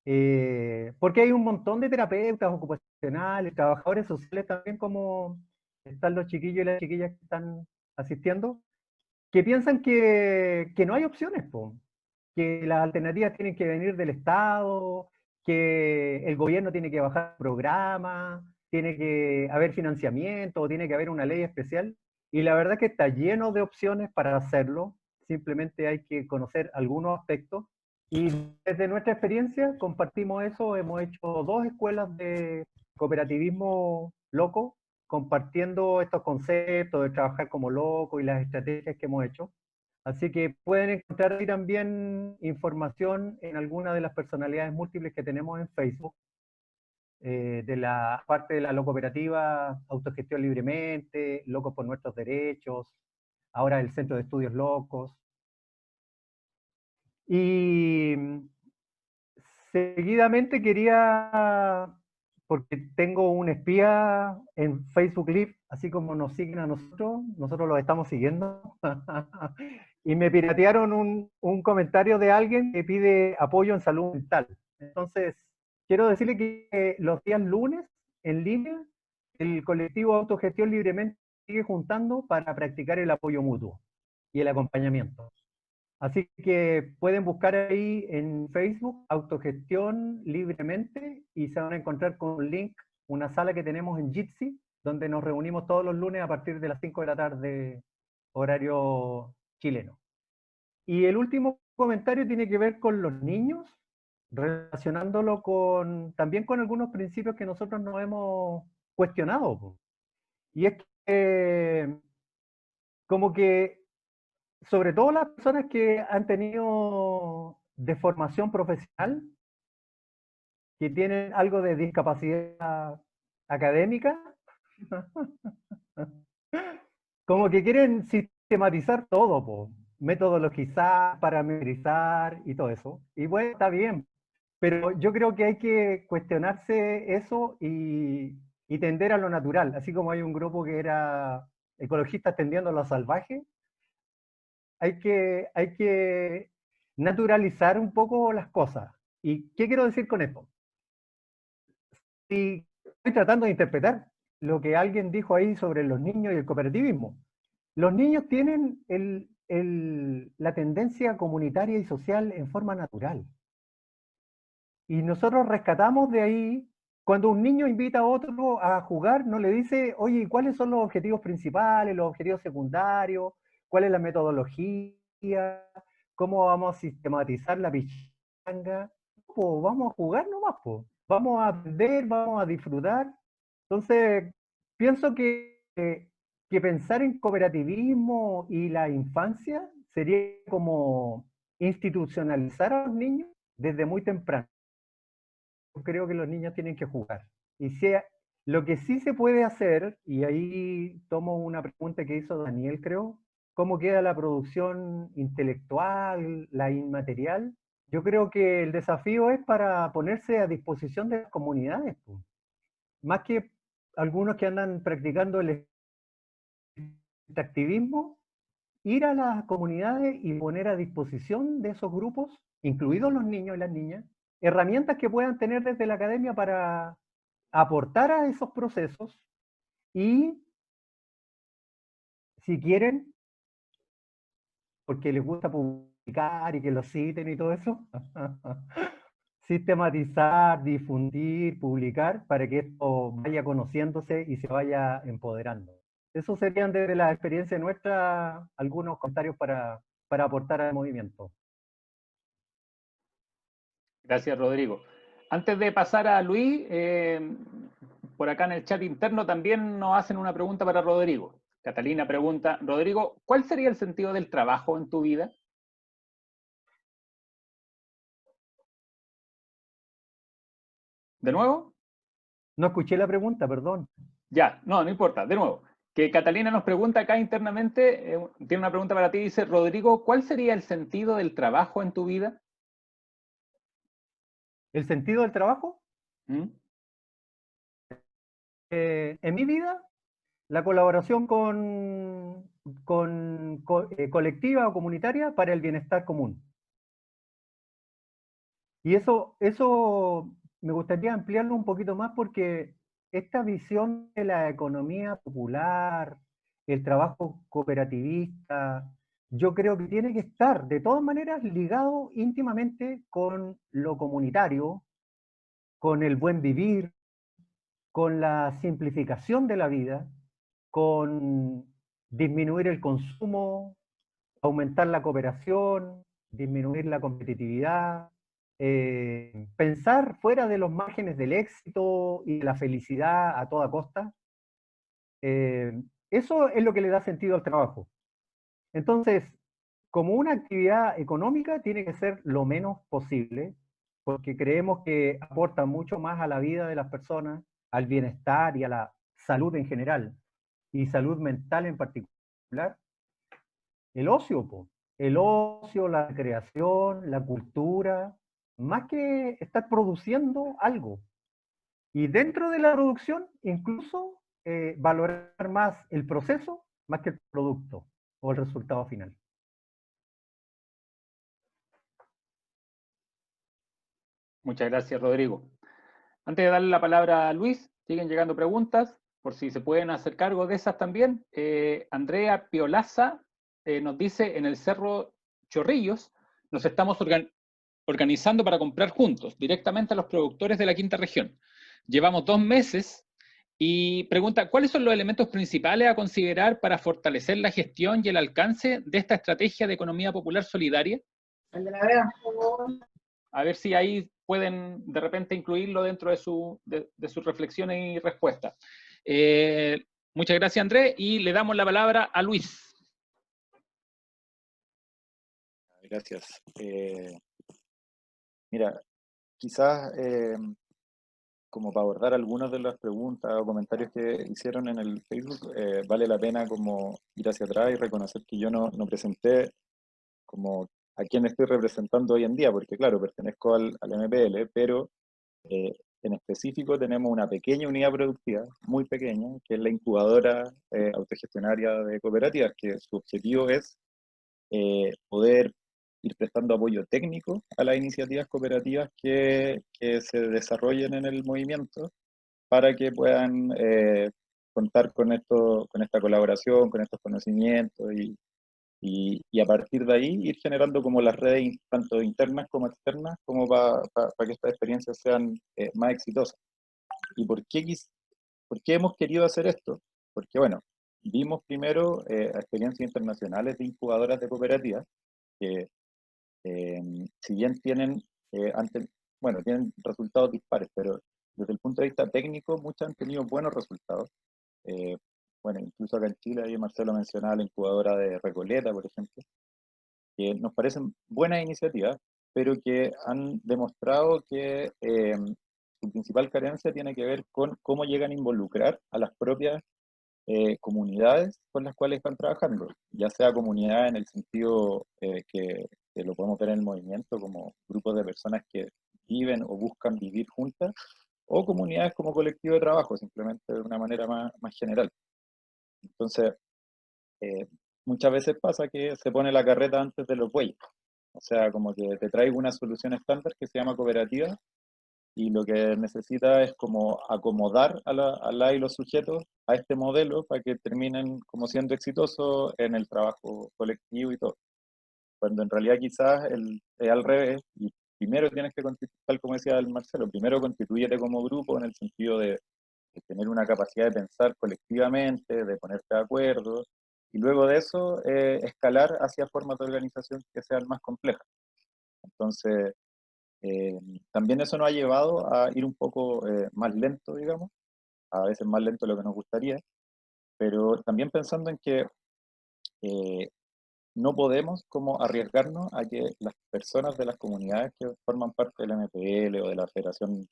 porque hay un montón de terapeutas ocupacionales, trabajadores sociales también, como están los chiquillos y las chiquillas que están asistiendo, que piensan que no hay opciones, po, que las alternativas tienen que venir del Estado, que el gobierno tiene que bajar programas, tiene que haber financiamiento, o tiene que haber una ley especial, y la verdad es que está lleno de opciones para hacerlo, simplemente hay que conocer algunos aspectos, y desde nuestra experiencia compartimos eso, hemos hecho 2 escuelas de cooperativismo loco, compartiendo estos conceptos de trabajar como loco y las estrategias que hemos hecho. Así que pueden encontrar ahí también información en alguna de las personalidades múltiples que tenemos en Facebook, de la parte de la cooperativa Autogestión Libremente, Locos por Nuestros Derechos, ahora el Centro de Estudios Locos. Y seguidamente quería, porque tengo un espía en Facebook Live, así como nos siguen a nosotros los estamos siguiendo, y me piratearon un comentario de alguien que pide apoyo en salud mental. Entonces, quiero decirle que los días lunes, en línea, el colectivo Autogestión Libremente sigue juntando para practicar el apoyo mutuo y el acompañamiento. Así que pueden buscar ahí en Facebook Autogestión Libremente y se van a encontrar con un link, una sala que tenemos en Jitsi, donde nos reunimos todos los lunes a partir de las 5 de la tarde, horario chileno. Y el último comentario tiene que ver con los niños, relacionándolo también con algunos principios que nosotros nos hemos cuestionado. Y es que, como que sobre todo las personas que han tenido deformación profesional, que tienen algo de discapacidad académica, como que quieren sistematizar todo, po, metodologizar, parametrizar y todo eso. Y bueno, está bien, pero yo creo que hay que cuestionarse eso y tender a lo natural, así como hay un grupo que era ecologistas tendiendo a lo salvaje. Hay que naturalizar un poco las cosas. ¿Y qué quiero decir con esto? Si estoy tratando de interpretar lo que alguien dijo ahí sobre los niños y el cooperativismo. Los niños tienen la tendencia comunitaria y social en forma natural. Y nosotros rescatamos de ahí, cuando un niño invita a otro a jugar, no le dice, oye, ¿cuáles son los objetivos principales, los objetivos secundarios? ¿Cuál es la metodología? ¿Cómo vamos a sistematizar la pichanga? Pues vamos a jugar nomás, pues. Vamos a aprender, vamos a disfrutar. Entonces, pienso que pensar en cooperativismo y la infancia sería como institucionalizar a los niños desde muy temprano. Yo creo que los niños tienen que jugar. Y lo que sí se puede hacer, y ahí tomo una pregunta que hizo Daniel, creo, ¿cómo queda la producción intelectual, la inmaterial? Yo creo que el desafío es para ponerse a disposición de las comunidades, pues. Más que algunos que andan practicando el activismo, ir a las comunidades y poner a disposición de esos grupos, incluidos los niños y las niñas, herramientas que puedan tener desde la academia para aportar a esos procesos y, si quieren, porque les gusta publicar y que los citen y todo eso, sistematizar, difundir, publicar, para que esto vaya conociéndose y se vaya empoderando. Eso serían desde la experiencia nuestra algunos comentarios para aportar al movimiento. Gracias, Rodrigo. Antes de pasar a Luis, por acá en el chat interno también nos hacen una pregunta para Rodrigo. Catalina pregunta, Rodrigo, ¿cuál sería el sentido del trabajo en tu vida? ¿De nuevo? No escuché la pregunta, perdón. Ya, no importa, de nuevo. Que Catalina nos pregunta acá internamente, tiene una pregunta para ti, dice, Rodrigo, ¿cuál sería el sentido del trabajo en tu vida? ¿El sentido del trabajo? ¿Mm? En mi vida, la colaboración colectiva o comunitaria para el bienestar común. Y eso me gustaría ampliarlo un poquito más porque esta visión de la economía popular, el trabajo cooperativista, yo creo que tiene que estar de todas maneras ligado íntimamente con lo comunitario, con el buen vivir, con la simplificación de la vida, con disminuir el consumo, aumentar la cooperación, disminuir la competitividad, pensar fuera de los márgenes del éxito y de la felicidad a toda costa. Eso es lo que le da sentido al trabajo. Entonces, como una actividad económica tiene que ser lo menos posible, porque creemos que aporta mucho más a la vida de las personas, al bienestar y a la salud en general, y salud mental en particular, el ocio, po. El ocio, la recreación, la cultura, más que estar produciendo algo. Y dentro de la producción, incluso valorar más el proceso más que el producto o el resultado final. Muchas gracias, Rodrigo. Antes de darle la palabra a Luis, siguen llegando preguntas, por si se pueden hacer cargo de esas también. Andrea Piolaza nos dice, en el Cerro Chorrillos, nos estamos organizando para comprar juntos, directamente a los productores de la quinta región. Llevamos 2 meses y pregunta, ¿cuáles son los elementos principales a considerar para fortalecer la gestión y el alcance de esta estrategia de economía popular solidaria? A ver si ahí pueden de repente incluirlo dentro de sus reflexiones y respuestas. Muchas gracias, Andrés, y le damos la palabra a Luis. Gracias. Mira, quizás como para abordar algunas de las preguntas o comentarios que hicieron en el Facebook, vale la pena como ir hacia atrás y reconocer que yo no presenté como a quién estoy representando hoy en día, porque claro, pertenezco al MPL, pero en específico tenemos una pequeña unidad productiva, muy pequeña, que es la incubadora autogestionaria de cooperativas, que su objetivo es poder ir prestando apoyo técnico a las iniciativas cooperativas que se desarrollen en el movimiento para que puedan contar con esta colaboración, con estos conocimientos y a partir de ahí ir generando como las redes tanto internas como externas como para que estas experiencias sean más exitosas. ¿Y por qué hemos querido hacer esto? Porque bueno, vimos primero experiencias internacionales de incubadoras de cooperativas que si bien tienen tienen resultados dispares, pero desde el punto de vista técnico muchas han tenido buenos resultados. Bueno, incluso acá en Chile, ahí Marcelo mencionaba la incubadora de Recoleta, por ejemplo, que nos parecen buenas iniciativas, pero que han demostrado que su principal carencia tiene que ver con cómo llegan a involucrar a las propias comunidades con las cuales están trabajando, ya sea comunidad en el sentido que lo podemos ver en el movimiento como grupos de personas que viven o buscan vivir juntas, o comunidades como colectivo de trabajo, simplemente de una manera más general. Entonces, muchas veces pasa que se pone la carreta antes de los bueyes. O sea, como que te traigo una solución estándar que se llama cooperativa y lo que necesita es como acomodar a la y los sujetos a este modelo para que terminen como siendo exitosos en el trabajo colectivo y todo. Cuando en realidad quizás es al revés y primero tienes que constituir, tal como decía el Marcelo, primero constituyete como grupo en el sentido de tener una capacidad de pensar colectivamente, de ponerte de acuerdo, y luego de eso escalar hacia formas de organización que sean más complejas. Entonces, también eso nos ha llevado a ir un poco más lento, digamos, a veces más lento de lo que nos gustaría, pero también pensando en que no podemos como arriesgarnos a que las personas de las comunidades que forman parte del MPL o de la Federación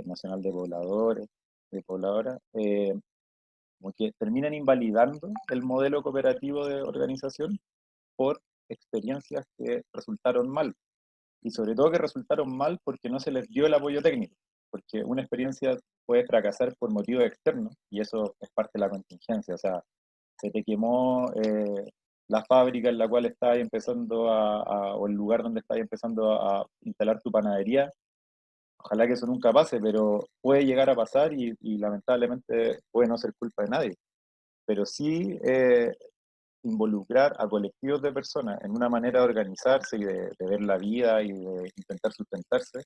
Nacional de Pobladores, de Pobladoras, como que terminan invalidando el modelo cooperativo de organización por experiencias que resultaron mal, y sobre todo que resultaron mal porque no se les dio el apoyo técnico, porque una experiencia puede fracasar por motivos externos, y eso es parte de la contingencia. O sea, se te quemó la fábrica en la cual estás empezando o el lugar donde estás empezando a instalar tu panadería. Ojalá que eso nunca pase, pero puede llegar a pasar, y lamentablemente puede no ser culpa de nadie. Pero sí involucrar a colectivos de personas en una manera de organizarse y de ver la vida y de intentar sustentarse,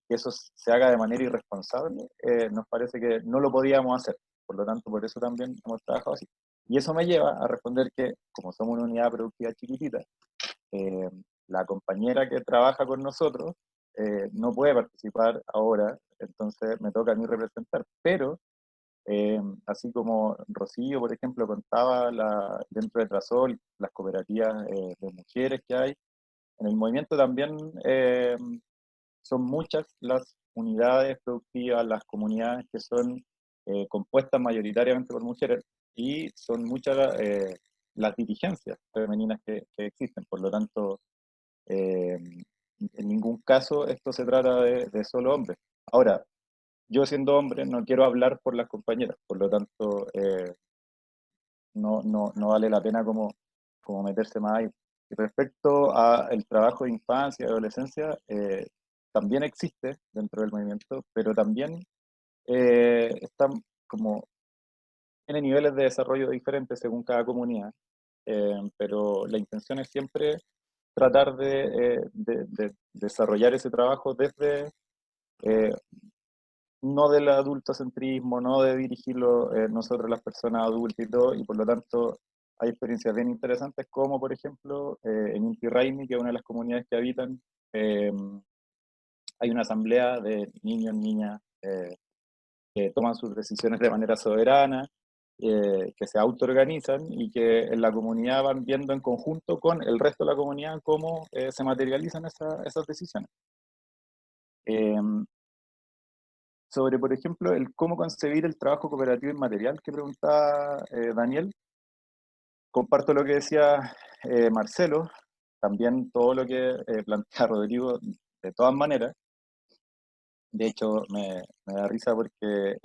que eso se haga de manera irresponsable, nos parece que no lo podíamos hacer. Por lo tanto, por eso también hemos trabajado así. Y eso me lleva a responder que, como somos una unidad productiva chiquitita, eh, la compañera que trabaja con nosotros no puede participar ahora, entonces me toca a mí representar. Pero, así como Rocío, por ejemplo, contaba dentro de Trasol, las cooperativas de mujeres que hay, en el movimiento también son muchas las unidades productivas, las comunidades que son compuestas mayoritariamente por mujeres, y son muchas las dirigencias femeninas que existen. Por lo tanto, en ningún caso esto se trata de solo hombres. Ahora, yo siendo hombre no quiero hablar por las compañeras, por lo tanto no vale la pena como meterse más ahí. Y respecto al trabajo de infancia y adolescencia, también existe dentro del movimiento, pero también está como, tiene niveles de desarrollo diferentes según cada comunidad, pero la intención es siempre tratar de desarrollar ese trabajo desde, eh, no del adultocentrismo, no de dirigirlo nosotros las personas adultas y todo, y por lo tanto hay experiencias bien interesantes, como por ejemplo en Inti Raymi, que es una de las comunidades que habitan, hay una asamblea de niños, niñas, que toman sus decisiones de manera soberana, que se autoorganizan y que en la comunidad van viendo en conjunto con el resto de la comunidad cómo se materializan esas decisiones. Sobre, por ejemplo, el cómo concebir el trabajo cooperativo inmaterial que preguntaba Daniel, comparto lo que decía Marcelo, también todo lo que plantea Rodrigo, de todas maneras. De hecho, me da risa porque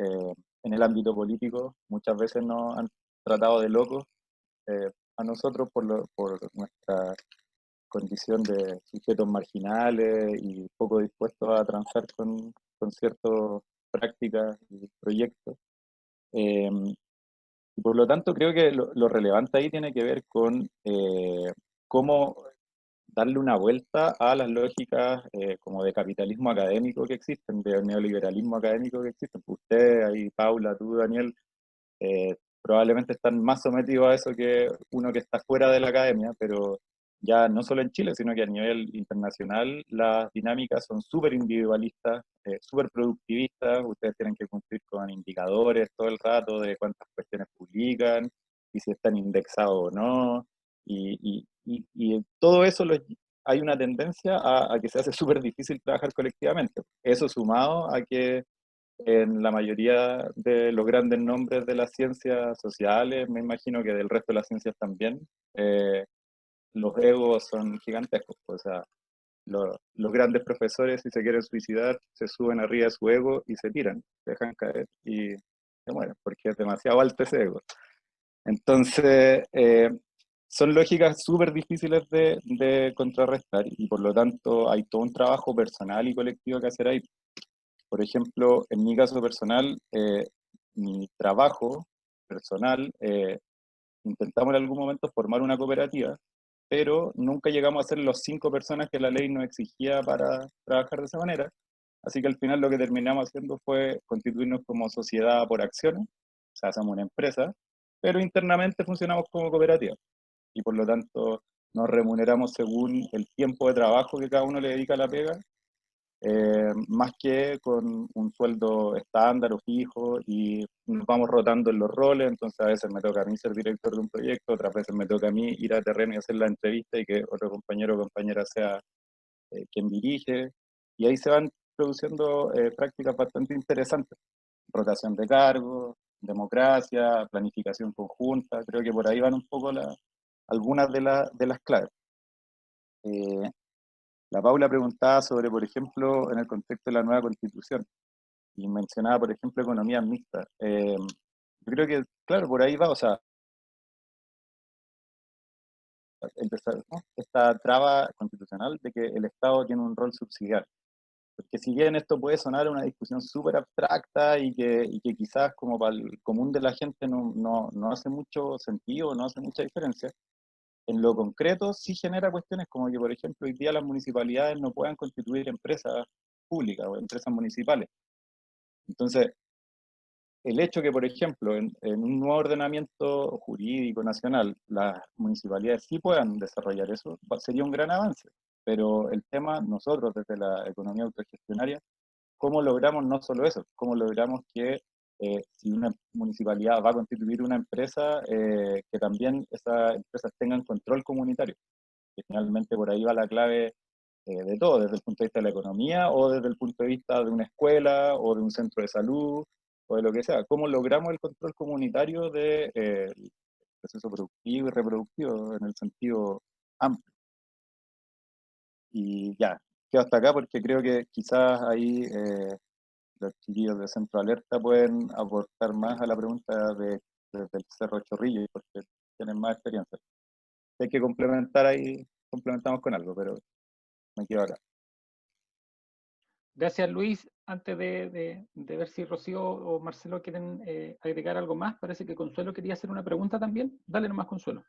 en el ámbito político muchas veces nos han tratado de locos a nosotros por nuestra condición de sujetos marginales y poco dispuestos a transar con ciertas prácticas y proyectos. Y por lo tanto creo que lo relevante ahí tiene que ver con cómo darle una vuelta a las lógicas como de capitalismo académico que existen, de neoliberalismo académico que existen. Usted, ahí, Paula, tú, Daniel, probablemente están más sometidos a eso que uno que está fuera de la academia, pero ya no solo en Chile, sino que a nivel internacional las dinámicas son súper individualistas, súper productivistas. Ustedes tienen que cumplir con indicadores todo el rato de cuántas cuestiones publican y si están indexados o no. Y todo eso hay una tendencia a que se hace súper difícil trabajar colectivamente. Eso sumado a que en la mayoría de los grandes nombres de las ciencias sociales, me imagino que del resto de las ciencias también, los egos son gigantescos. O sea, los grandes profesores, si se quieren suicidar, se suben arriba de su ego y se tiran, se dejan caer y se mueren, porque es demasiado alto ese ego. Entonces, son lógicas súper difíciles de contrarrestar, y por lo tanto hay todo un trabajo personal y colectivo que hacer ahí. Por ejemplo, en mi caso personal, mi trabajo personal, intentamos en algún momento formar una cooperativa, pero nunca llegamos a ser los 5 personas que la ley nos exigía para trabajar de esa manera. Así que al final lo que terminamos haciendo fue constituirnos como sociedad por acciones, o sea, somos una empresa, pero internamente funcionamos como cooperativa. Y por lo tanto nos remuneramos según el tiempo de trabajo que cada uno le dedica a la pega, más que con un sueldo estándar o fijo, y nos vamos rotando en los roles. Entonces a veces me toca a mí ser director de un proyecto, otras veces me toca a mí ir a terreno y hacer la entrevista y que otro compañero o compañera sea quien dirige, y ahí se van produciendo prácticas bastante interesantes, rotación de cargos, democracia, planificación conjunta, creo que por ahí van un poco algunas de las claves. La Paula preguntaba sobre, por ejemplo, en el contexto de la nueva constitución, y mencionaba, por ejemplo, economías mixtas. Yo creo que, claro, por ahí va, o sea, empezar, ¿no?, esta traba constitucional de que el Estado tiene un rol subsidiario. Porque si bien esto puede sonar a una discusión súper abstracta y que quizás como para el común de la gente no hace mucho sentido, no hace mucha diferencia, en lo concreto sí genera cuestiones como que, por ejemplo, hoy día las municipalidades no puedan constituir empresas públicas o empresas municipales. Entonces, el hecho que, por ejemplo, en un nuevo ordenamiento jurídico nacional, las municipalidades sí puedan desarrollar eso, sería un gran avance. Pero el tema, nosotros desde la economía autogestionaria, ¿cómo logramos no solo eso? ¿Cómo logramos que si una municipalidad va a constituir una empresa, que también esas empresas tengan control comunitario? Que finalmente por ahí va la clave de todo, desde el punto de vista de la economía o desde el punto de vista de una escuela o de un centro de salud o de lo que sea. ¿Cómo logramos el control comunitario del proceso productivo y reproductivo en el sentido amplio? Y ya, quedo hasta acá porque creo que quizás ahí los chiquillos de Centro Alerta pueden aportar más a la pregunta desde el Cerro Chorrillo, porque tienen más experiencia. Hay que complementar ahí, complementamos con algo, pero me quedo acá. Gracias, Luis. Antes de ver si Rocío o Marcelo quieren agregar algo más, parece que Consuelo quería hacer una pregunta también. Dale nomás, Consuelo.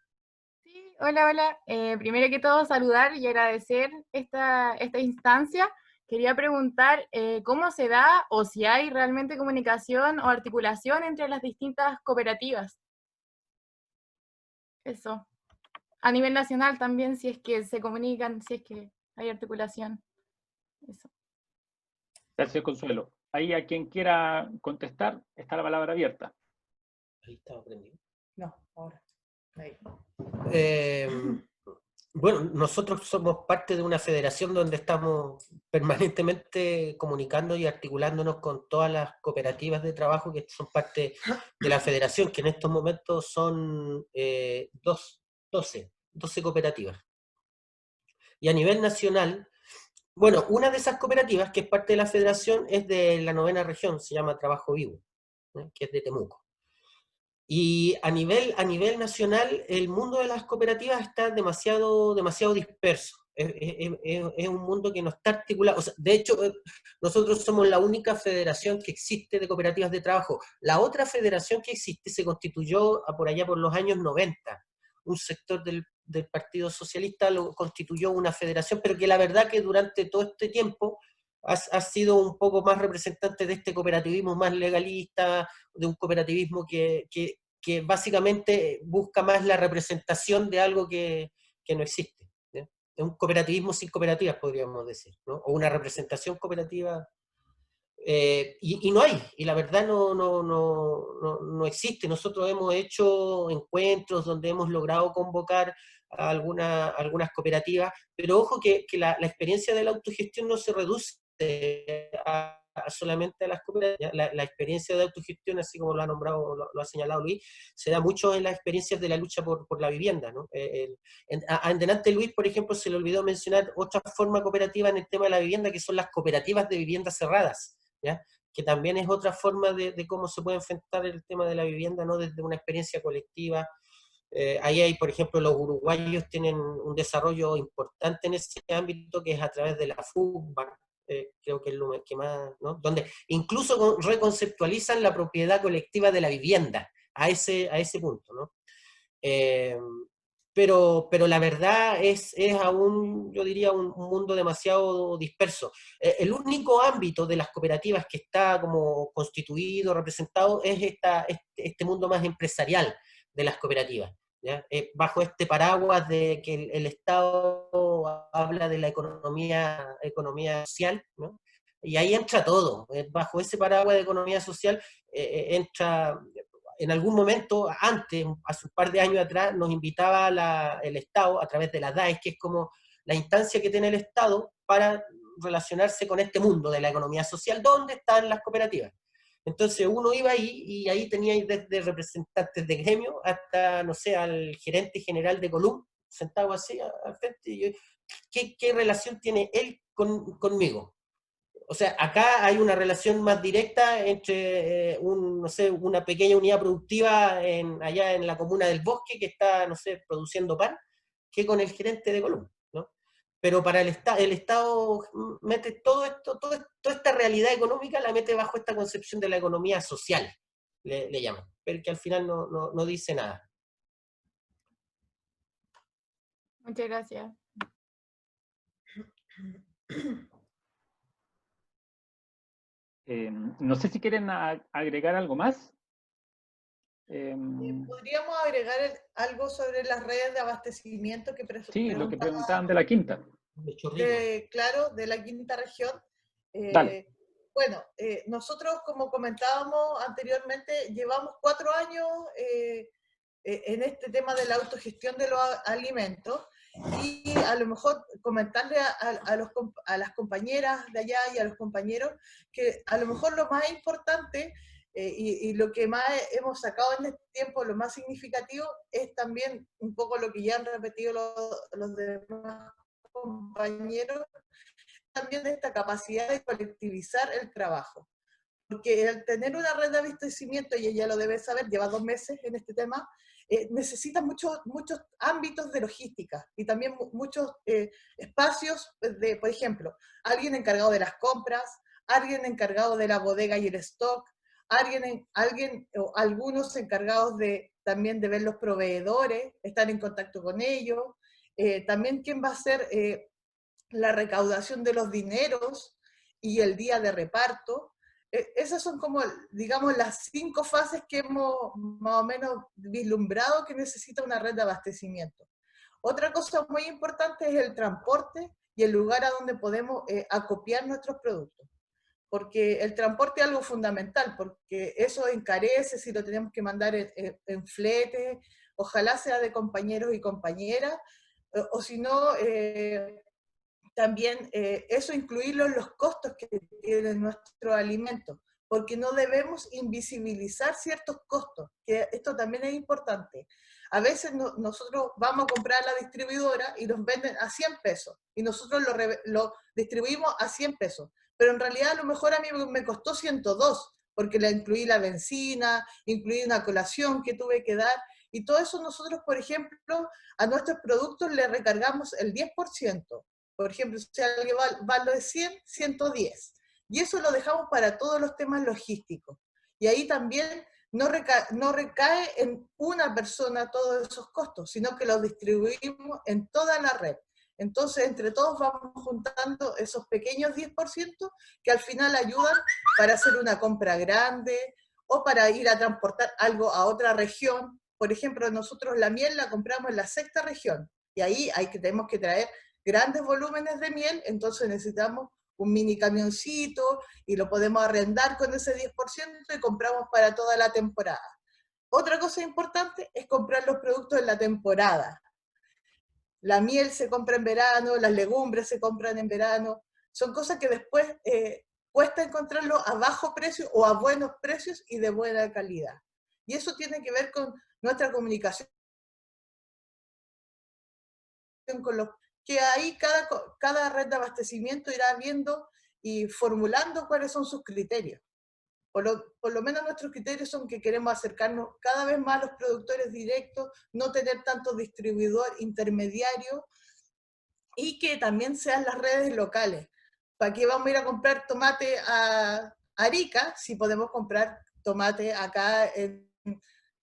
Sí, hola, hola. Primero que todo, saludar y agradecer esta instancia. Quería preguntar cómo se da o si hay realmente comunicación o articulación entre las distintas cooperativas. Eso. A nivel nacional también, si es que se comunican, si es que hay articulación. Eso. Gracias, Consuelo. Ahí a quien quiera contestar, está la palabra abierta. Ahí estaba prendido. No, ahora. Ahí. Bueno, nosotros somos parte de una federación donde estamos permanentemente comunicando y articulándonos con todas las cooperativas de trabajo que son parte de la federación, que en estos momentos son 12 cooperativas. Y a nivel nacional, bueno, una de esas cooperativas que es parte de la federación es de la 9ª región, se llama Trabajo Vivo, ¿no?, que es de Temuco. Y a nivel nacional, el mundo de las cooperativas está demasiado disperso. Es un mundo que no está articulado. O sea, de hecho, nosotros somos la única federación que existe de cooperativas de trabajo. La otra federación que existe se constituyó por allá por los años 90. Un sector del Partido Socialista lo constituyó una federación, pero que la verdad que durante todo este tiempo ha sido un poco más representante de este cooperativismo más legalista, de un cooperativismo que básicamente busca más la representación de algo que no existe, ¿no? Es un cooperativismo sin cooperativas, podríamos decir, ¿no? O una representación cooperativa, y no hay, y la verdad no existe. Nosotros hemos hecho encuentros donde hemos logrado convocar a algunas cooperativas, pero ojo que la experiencia de la autogestión no se reduce solamente a las cooperativas. La experiencia de autogestión, así como lo ha nombrado, lo ha señalado Luis, se da mucho en las experiencias de la lucha por la vivienda, ¿no? En delante Luis, por ejemplo, se le olvidó mencionar otra forma cooperativa en el tema de la vivienda, que son las cooperativas de viviendas cerradas, ¿ya?, que también es otra forma de cómo se puede enfrentar el tema de la vivienda, ¿no?, desde una experiencia colectiva. Ahí hay, por ejemplo, los uruguayos tienen un desarrollo importante en ese ámbito, que es a través de la FUBA, creo que es lo que más, ¿no?, donde incluso reconceptualizan la propiedad colectiva de la vivienda a ese punto, ¿no? Pero la verdad es aún, yo diría, un mundo demasiado disperso. El único ámbito de las cooperativas que está como constituido, representado, es este mundo más empresarial de las cooperativas, ¿ya? Bajo este paraguas de que el Estado habla de la economía social, ¿no? Y ahí entra todo. Bajo ese paraguas de economía social entra... En algún momento, antes, hace un par de años atrás, nos invitaba el Estado, a través de la DAES, que es como la instancia que tiene el Estado para relacionarse con este mundo de la economía social, donde están las cooperativas. Entonces uno iba ahí y ahí tenía desde representantes de gremio hasta, no sé, al gerente general de Colum, sentado así al frente, y yo, ¿qué relación tiene él conmigo? O sea, acá hay una relación más directa entre, no sé, una pequeña unidad productiva allá en la comuna del Bosque que está, no sé, produciendo pan, que con el gerente de Colum, ¿no? Pero para el Estado mete todo esto, toda esta realidad económica la mete bajo esta concepción de la economía social, le llaman, pero que al final no dice nada. Muchas gracias. No sé si quieren agregar algo más. ¿Podríamos agregar algo sobre las redes de abastecimiento que Sí, lo que preguntaba? preguntaban de la quinta. Claro, de la quinta región. Dale. Bueno, nosotros, como comentábamos anteriormente, llevamos 4 años en este tema de la autogestión de los alimentos, y a lo mejor comentarle a las compañeras de allá y a los compañeros que a lo mejor lo más importante y lo que más hemos sacado en este tiempo, lo más significativo, es también un poco lo que ya han repetido los demás compañeros, también de esta capacidad de colectivizar el trabajo. Porque el tener una red de abastecimiento, y ella lo debe saber, lleva 2 meses en este tema, necesita muchos ámbitos de logística y también muchos espacios de, por ejemplo, alguien encargado de las compras, alguien encargado de la bodega y el stock, alguien o algunos encargados también de ver los proveedores, estar en contacto con ellos, también quién va a hacer la recaudación de los dineros y el día de reparto. Esas son como, digamos, las 5 fases que hemos más o menos vislumbrado que necesita una red de abastecimiento. Otra cosa muy importante es el transporte y el lugar a donde podemos acopiar nuestros productos. Porque el transporte es algo fundamental, porque eso encarece si lo tenemos que mandar en flete, ojalá sea de compañeros y compañeras, o si no, también eso incluirlo en los costos que tienen nuestros alimentos, porque no debemos invisibilizar ciertos costos, que esto también es importante. A veces nosotros vamos a comprar a la distribuidora y nos venden a 100 pesos, y nosotros lo distribuimos a 100 pesos, pero en realidad a lo mejor a mí me costó 102, porque le incluí la benzina, incluí una colación que tuve que dar, y todo eso nosotros, por ejemplo, a nuestros productos le recargamos el 10%. Por ejemplo, si alguien va de 100, 110. Y eso lo dejamos para todos los temas logísticos. Y ahí también no recae en una persona todos esos costos, sino que los distribuimos en toda la red. Entonces, entre todos vamos juntando esos pequeños 10% que al final ayudan para hacer una compra grande o para ir a transportar algo a otra región. Por ejemplo, nosotros la miel la compramos en la 6ª región y ahí tenemos que traer grandes volúmenes de miel, entonces necesitamos un mini camioncito y lo podemos arrendar con ese 10% y compramos para toda la temporada. Otra cosa importante es comprar los productos en la temporada. La miel se compra en verano, las legumbres se compran en verano, son cosas que después cuesta encontrarlo a bajo precio o a buenos precios y de buena calidad. Y eso tiene que ver con nuestra comunicación con los que ahí cada red de abastecimiento irá viendo y formulando cuáles son sus criterios. Por lo menos nuestros criterios son que queremos acercarnos cada vez más a los productores directos, no tener tanto distribuidor intermediario y que también sean las redes locales. ¿Para qué vamos a ir a comprar tomate a Arica si podemos comprar tomate acá en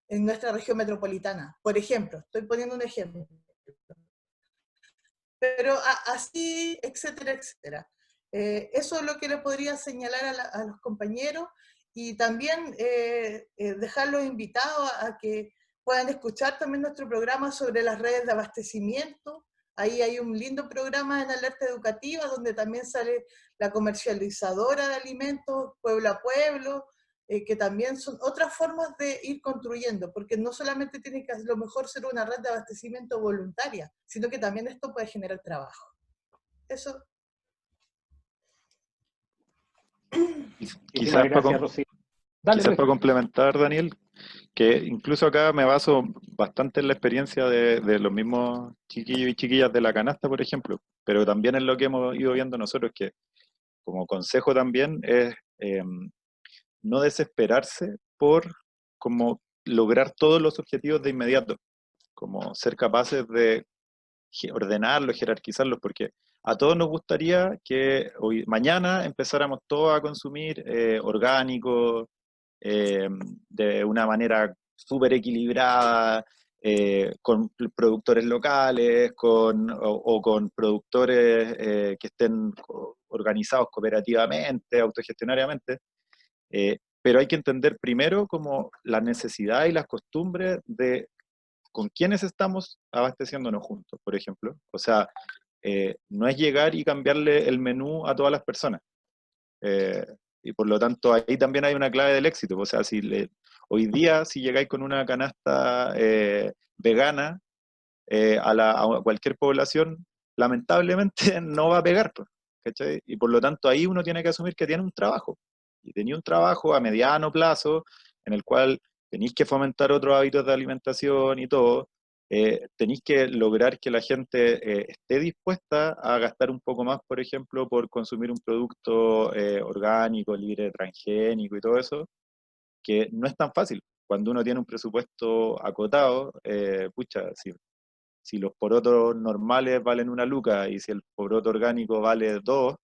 nuestra región metropolitana? Por ejemplo, estoy poniendo un ejemplo. Pero así, etcétera, etcétera. Eso es lo que le podría señalar a los compañeros y también dejarlos invitados a que puedan escuchar también nuestro programa sobre las redes de abastecimiento. Ahí hay un lindo programa en Alerta Educativa donde también sale la comercializadora de alimentos, pueblo a pueblo, que también son otras formas de ir construyendo, porque no solamente tiene que a lo mejor ser una red de abastecimiento voluntaria, sino que también esto puede generar trabajo. Eso. Quizás, Gracias, Rocío. Dale, Quizás Luis. para complementar, Daniel, que incluso acá me baso bastante en la experiencia de los mismos chiquillos y chiquillas de la canasta, por ejemplo, pero también en lo que hemos ido viendo nosotros, que como consejo también es no desesperarse por como lograr todos los objetivos de inmediato, como ser capaces de ordenarlos, jerarquizarlos, porque a todos nos gustaría que hoy, mañana empezáramos todos a consumir orgánicos, de una manera súper equilibrada, con productores locales, o con productores que estén organizados cooperativamente, autogestionariamente, pero hay que entender primero como las necesidades y las costumbres de con quiénes estamos abasteciéndonos juntos, por ejemplo. O sea, no es llegar y cambiarle el menú a todas las personas. Eh, y por lo tanto, ahí también hay una clave del éxito. O sea, hoy día, si llegáis con una canasta vegana a cualquier población, lamentablemente no va a pegar, pues, ¿cachai? Y por lo tanto, ahí uno tiene que asumir que tiene un trabajo. Y tenía un trabajo a mediano plazo en el cual tenéis que fomentar otros hábitos de alimentación y todo. Tenéis que lograr que la gente esté dispuesta a gastar un poco más, por ejemplo, por consumir un producto orgánico, libre de transgénico y todo eso, que no es tan fácil. Cuando uno tiene un presupuesto acotado, pucha, si los porotos normales valen 1 luca y si el poroto orgánico vale 2,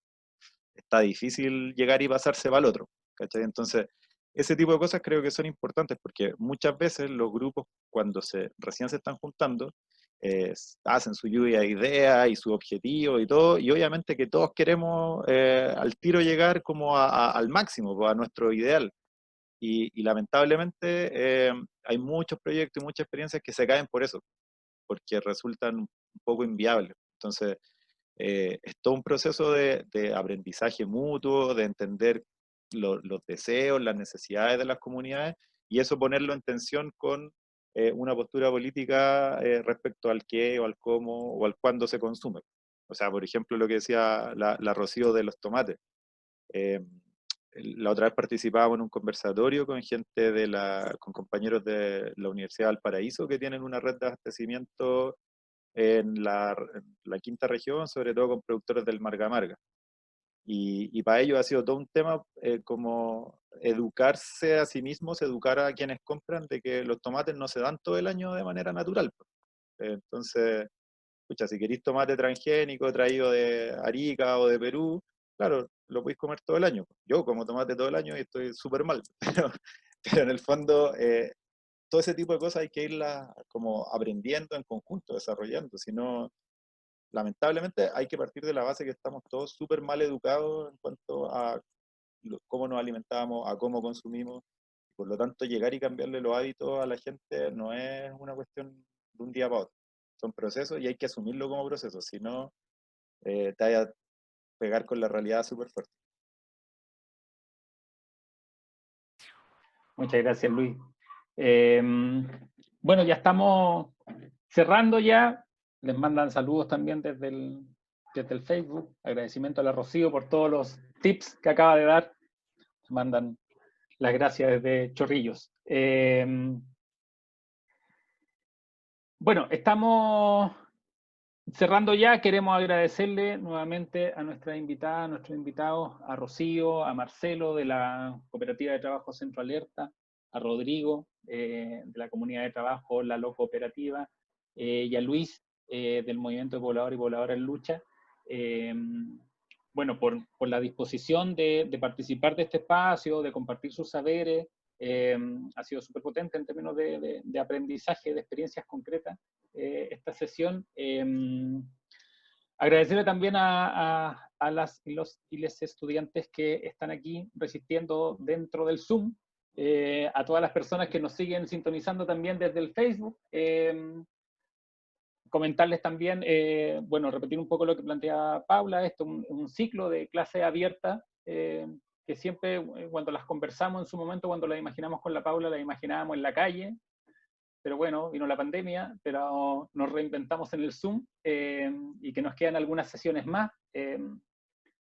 está difícil llegar y pasarse para el otro, ¿cachai? Entonces, ese tipo de cosas creo que son importantes porque muchas veces los grupos, cuando recién se están juntando, hacen su lluvia de ideas y su objetivo y todo, y obviamente que todos queremos al tiro llegar como al máximo, pues, a nuestro ideal. Y lamentablemente hay muchos proyectos y muchas experiencias que se caen por eso, porque resultan un poco inviables. Entonces, es todo un proceso de aprendizaje mutuo, de entender los deseos, las necesidades de las comunidades, y eso ponerlo en tensión con una postura política respecto al qué, o al cómo, o al cuándo se consume. O sea, por ejemplo, lo que decía la Rocío de los tomates. Eh, la otra vez participábamos en un conversatorio con con compañeros de la Universidad de Valparaíso, que tienen una red de abastecimiento en la quinta región, sobre todo con productores del Marga Marga. Y para ellos ha sido todo un tema como educarse a sí mismos, educar a quienes compran de que los tomates no se dan todo el año de manera natural. Entonces, escucha, si queréis tomate transgénico traído de Arica o de Perú, claro, lo podéis comer todo el año. Yo como tomate todo el año y estoy súper mal, pero en el fondo todo ese tipo de cosas hay que irlas como aprendiendo en conjunto, desarrollando, si no, lamentablemente hay que partir de la base que estamos todos súper mal educados en cuanto a cómo nos alimentamos, a cómo consumimos. Por lo tanto, llegar y cambiarle los hábitos a la gente no es una cuestión de un día para otro. Son procesos y hay que asumirlo como proceso, si no, te vaya a pegar con la realidad súper fuerte. Muchas gracias, Luis. Bueno, ya estamos cerrando ya. Les mandan saludos también desde el Facebook. Agradecimiento a la Rocío por todos los tips que acaba de dar. Mandan las gracias desde Chorrillos. Bueno, estamos cerrando ya. Queremos agradecerle nuevamente a nuestra invitada, a nuestros invitados, a Rocío, a Marcelo de la Cooperativa de Trabajo Centro Alerta, a Rodrigo de la Comunidad de Trabajo La Lo Cooperativa, y a Luis del Movimiento de Pobladores y Pobladoras en Lucha. Bueno, por la disposición de participar de este espacio, de compartir sus saberes. Ha sido súper potente en términos de aprendizaje, de experiencias concretas, esta sesión. Agradecerle también a las y les estudiantes que están aquí resistiendo dentro del Zoom, a todas las personas que nos siguen sintonizando también desde el Facebook. Comentarles también, bueno, repetir un poco lo que planteaba Paula, esto es un ciclo de clase abierta, que siempre cuando las conversamos en su momento, cuando las imaginamos con la Paula, las imaginábamos en la calle, pero bueno, vino la pandemia, pero nos reinventamos en el Zoom, y que nos quedan algunas sesiones más.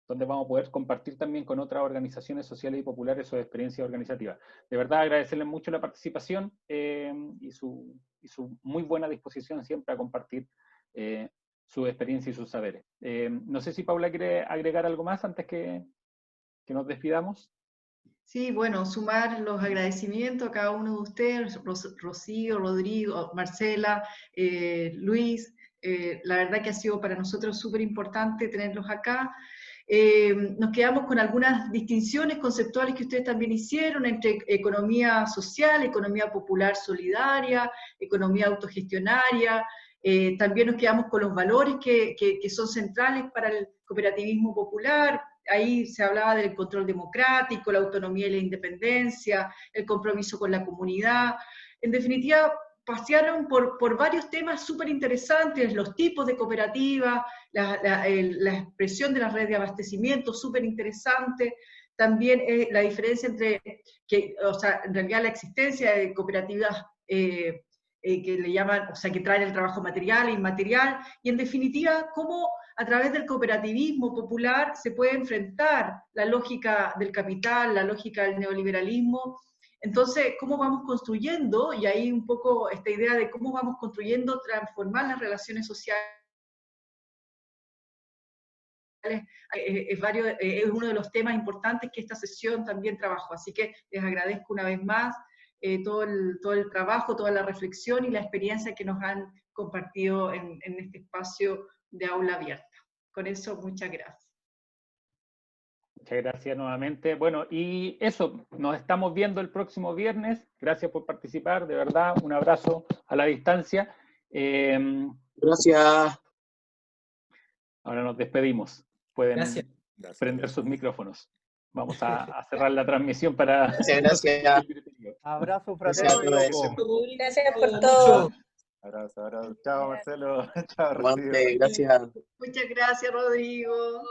donde vamos a poder compartir también con otras organizaciones sociales y populares sus experiencias organizativas. De verdad, agradecerles mucho la participación y su muy buena disposición siempre a compartir su experiencia y sus saberes. No sé si Paula quiere agregar algo más antes que nos despidamos. Sí, bueno, sumar los agradecimientos a cada uno de ustedes, Rocío, Rodrigo, Marcela, Luis. La verdad que ha sido para nosotros súper importante tenerlos acá. Nos quedamos con algunas distinciones conceptuales que ustedes también hicieron entre economía social, economía popular solidaria, economía autogestionaria. También nos quedamos con los valores que son centrales para el cooperativismo popular. Ahí se hablaba del control democrático, la autonomía y la independencia, el compromiso con la comunidad. En definitiva, pasearon por varios temas súper interesantes, los tipos de cooperativas, la expresión de la red de abastecimiento, súper interesante. También la diferencia entre, o sea, en realidad la existencia de cooperativas que le llaman, o sea, que traen el trabajo material e inmaterial, y en definitiva, cómo a través del cooperativismo popular se puede enfrentar la lógica del capital, la lógica del neoliberalismo. Entonces, ¿cómo vamos construyendo? Y ahí un poco esta idea de cómo vamos construyendo, transformar las relaciones sociales. Es uno de los temas importantes que esta sesión también trabajó. Así que les agradezco una vez más todo el trabajo, toda la reflexión y la experiencia que nos han compartido en este espacio de aula abierta. Con eso, muchas gracias. Muchas gracias nuevamente. Bueno, y eso, nos estamos viendo el próximo viernes. Gracias por participar, de verdad, un abrazo a la distancia. Gracias. Ahora nos despedimos. Pueden prender sus micrófonos. Vamos a cerrar la transmisión para... Gracias. Abrazo fraterno. Gracias por todo. Abrazo. Chao, Marcelo. Chao, Aguante, gracias. Muchas gracias, Rodrigo.